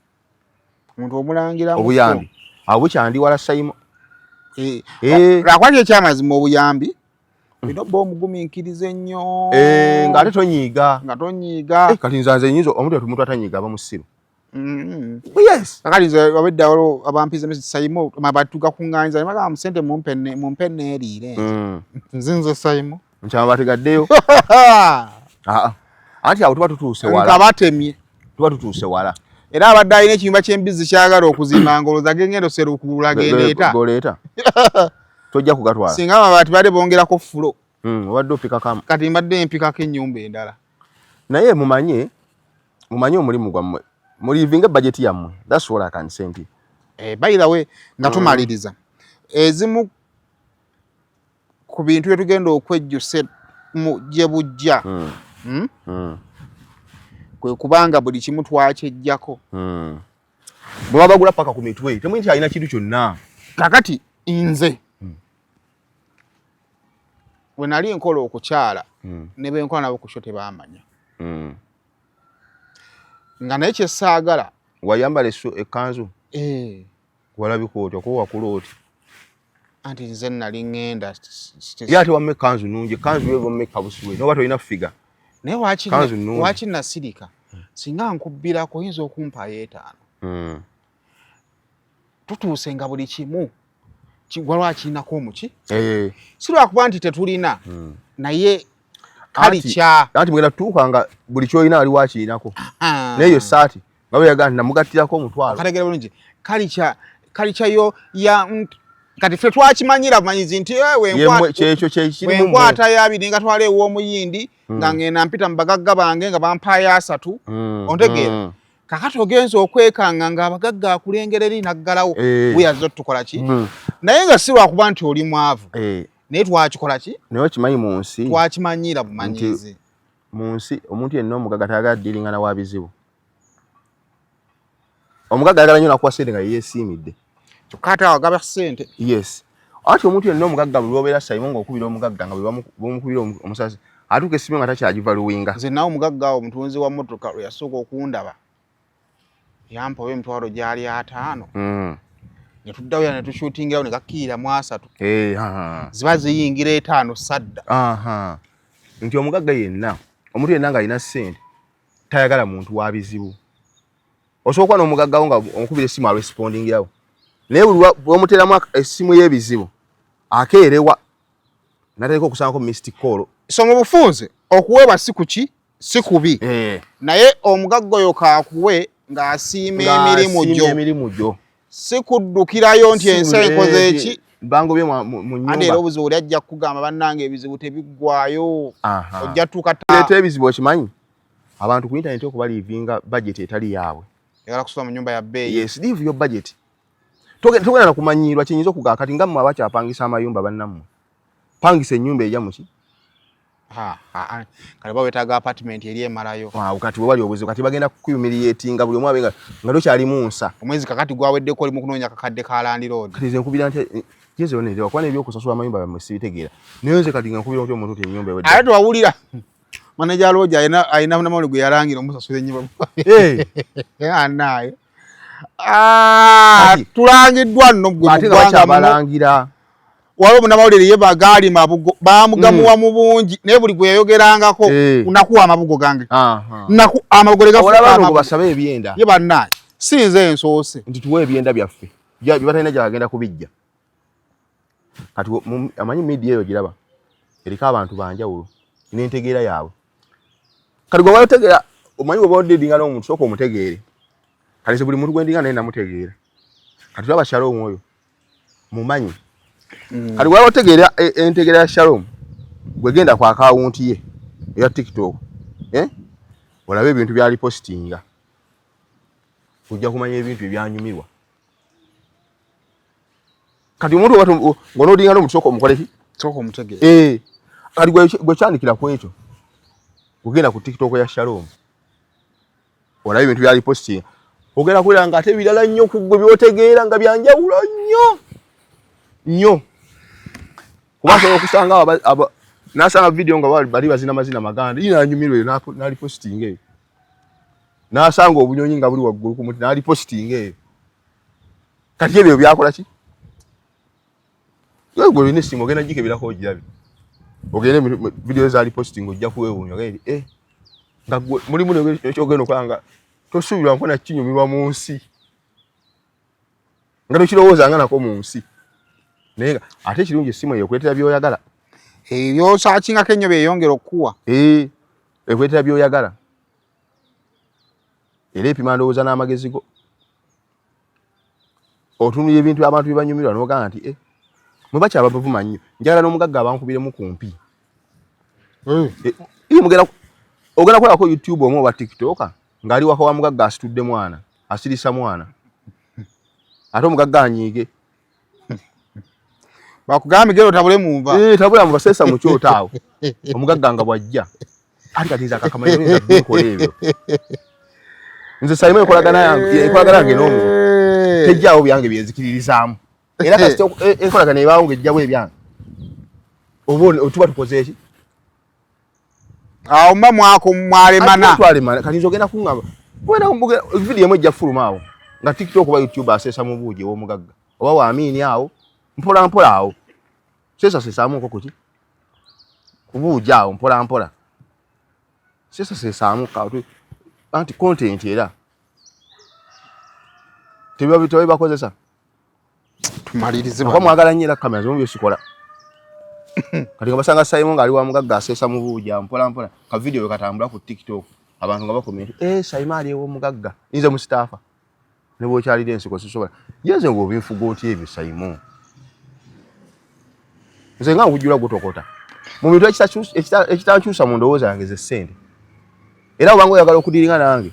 omuntu omulangiramuko obuyambi awo bukyandi wala Saymore lwakwaki ekyamazima obuyambi bino bba omugumiikiriza ennyo ng'ate tonyiiga kati nze nyinza omuntu atanyiiga aba musiru yes kakati nze wabedda waliwo abampiza mesi Saymore Mabaati tugakuŋŋaanyiza nemagamba musente mumpe neeriire nze Saymore nkyamabaati gaddeyo anti awo tuba tutuuse wala nkabatemye tuba tutuuse wala era abadde alina ekiyumba ky'embizzi kyagala okuzimba ngoloza gengendo serukula gendeeta tojja kugatwala singa Mabaati badde bongerako fulo obadde opikakamu kati mbadde empikako ennyumba endala naye mumanye omulimu gwammwe mulivinga budget yammwe that's what I can say nti by the way nga tumaliriza ezimu ku bintu bye tugenda okwejjusa mu gye bujja kwe kubanga buli kimu twakyejjako bwe babagula paka ku mitwe temuli nti alina kintu kyonna kakati nze bwe nali nkola okukyala ne benkola nabo kusho tebamanya nga naye kyesaagala wayambala ekkanzu walabika otya ko wakula oti anti nze nali ŋŋenda ye ate wamme ekkanzu nungi ekkanzu yo wammeka busiwe noba tolina figa naye waki nasirika singa nkubbirako oyinza okumpaayo 5 tutuuse nga buli kimu waliwo akirinako omuki si lwakuba nti tetulina naye kalikya anti mwera tutuuka nga buli kyolina waliwo akirinako naye saati nga bweyagaa nti namugattirako omutwalo kategere bulungi kalikya yo kati ffe twakimanyira bumanyizi nti wenkwata yabiri nga twala ew'omuyindi nga ngenda mpita mu bagagga bange nga bampaayo 3 ontegeera kakati ogenza okwekanga nga abagagga akulengera eri naggalawo buyazza tukola ki naye nga si lwakuba nti oli mwavu naye twakikola ki naye okimanyi mu nsi twakimanyira bumanyizi mu nsi omuntu yenna omugagga tayagala ddiringa na wabizibu omugagga ayagala nnyo nakuwa ssente nga yeesiimidde kyokka ate awagaba ssente yes ati omuntu yenna omugagga buli lwobeera Saymore ng'okubira omugagga nga bwemukubira omusasi atuuka essimu nga takyagivaluwinga nze nawe omugagga awo omutunzi wa mmotoka lwe yasooka okundaba yampa oba emitwalo gyali 5 ne tuddawo ne tushuutingirawo ne gakkiriramu 3 ziba ziyingira 5 sadda nti omugagga yenna omuntu yenna ng'alina ssente tayagala muntu wa bizibu osobola okuba n'omugaggawo nga omukubira essimu alwespondingirawo naye bw'omuteeramu essimu y'ebizibu akeerewa nateeka okusangako mystic call so mu bufunze okuweebwa si kuki si kubi naye omugagga oyo kaakuwe ng'asiima emirimu gyo gyo si kuddukirayo nti ensi enkoze eki bangobye mu nyumba. Ande obuzo oli ajja kugamba bannange ebizibu tebiggwayo. Ojja tukata. Leta ebizibu okimanyi. Abantu ku internet okuba livinga budget etali yaabwe. Yagala kusula mu nyumba ya beeyi. Yes, leave your budget. Togenda na kumanyirwa kinyinza okugaa kati nga mmwe abakyapangisa amayumba bannammwe. Pangisa ennyumba ejja muki? Kale bawetaaga apartment eri emalayo. Kati bwe wali obuzibu kati bagenda kukuyumiriyetinga buli omu abenga nga tokyali munsa. Omwezi kakati gwaweddeko oli mu kunoonya kakadde ka land road. Kati nze nkubira nti yezo oneerewa kuba n'ebyokusasula amayumba bammwe sibitegeera. Naye nze kati nga nkubira nti omuntu ennyumba ewedde. Ate tewawulira. Manager Lodge ayina namawuli gwe yalangira omusasula ennyumba. Anaye. Tulangiddwa nno gwe ate nga bakyabalangira. Waliwo munamawulire ye bagaali mabugo bamugamuwa mu bungi naye buli gwe yayogerangako unakuwa amabugo gange. Naku amabugo legafuka basabe ebyenda. Ye bannaye sinze ensoose. Nti tuwe ebyenda byaffe. Bye batalina gyagenda kubijja. Kati amanyi media eyo giraba. Eriko abantu banjawulo. N'entegeera yaabwe. Kati gwe walotegeera omanyi bwe baodedinga n'omuntu sooka omutegeere. Kati buli muntu gwendinga naye namutegeera. Kati tulaba Shalom oyo. Mumanyi. Kati waliwo otegeera entegeera ya Shalom gwegenda ku akawunti ye eya TikTok olabe ebintu byali postinga ojja kumanya ebintu ebyanyumirwa. Kati omuntu ng'onoodinga n'omuntu sooka omukoleki sooka omutegeera. Kati gwe kyandikira ku ekyo ogenda ku TikTok ya Shalom olabe ebintu byali postinga ogenda kulira nga ate birala nnyo ku gwe byotegeera nga byanjawulo nnyo. Kubanga okusanga nasanga video nga bali bazina mazina maganda inanyumirwe nali posting eyo. Nasanga obunyonyi nga buli waggulu ku muti nali posting eyo. Kati ebyo byakola ki? Gwe ne simu ogenda jikebirako ogirabe. Ogende video zali posting ojja kuwewunya ngeri nga mulimu n'ekyogenda okulanga tosuubirwa nkona kinyumirwa mu nsi. Nga tokirowooza nga nako mu nsi. Naye ate ekirungi essimu eyo ekuleetera by'oyagala. By'osaakingako ennyo byeyongera okukuwa. Ekuleetera by'oyagala. Era epima ndowooza n'amagezi go. Otunulira ebintu abantu bye banyumirwa n'ogamba nti mwe bakyaba bavuma nnyo. Njagala n'omugagga abankubiremu kumpi. Ogenda kulabako YouTube omu oba TikTok ng'ali waka wa mugagga asitudde mwana, asirisa mwana. Ate omugagga anyiige. Bakugambe gero tabule munva. Tabula munva sesa mu kyoto awo. Omugagga nga bwajja. Ali katiza akakamanya nza bikola ebyo. Nze Saymore ekolagana yange n'omu. Tejjaawo byange byenzikiririzaamu. Era kasita enkolagana ebaawo ng'ejjawo ebyange. Oba otuba tukoze eki? Awo mba mwako mwalemana. Kati nze ogenda kuŋŋamba. Video emu ejja fuluma awo. Nga TikTok oba YouTube asesa mu buugi ew'omugagga. Oba waamiini awo. Mpola mpola awo. Sesaamu nko kuki? Kubuuja awo mpola mpola. Sesaamu kawo. Anti content era. Tebyo bakozesa. Tumalirize ba. Kwa mwagala nnyo era kamera zombi osikola. Kati nga basanga Saymore ng'ali wa mugagga asesa mu buuja mpola mpola. Ka video we katambula ku TikTok. Abantu nga bakomenti. Saymore ali ew'omugagga. Nze Musitafah. Ne bw'okyalira ensiko sisobola. Yenze ng'obinfuga oti ebyo Saymore. Nze nga nkujjula gutokota. Mu bintu ekitankyusa mu ndowooza yange ze ssente. Era obanga oyagala okudiringa nange.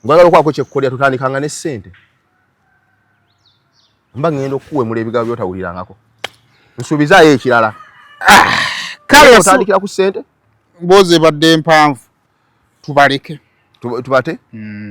Ng'oyagala okwako kyekkolya tutandikanga ne ssente. Mba ngenda okukuwemula ebigambo by'otawulirangako. Nsuubizaayo ekirala. Kale otandikira ku ssente? Mboze badde mpanvu. Tubaleke. Tubate?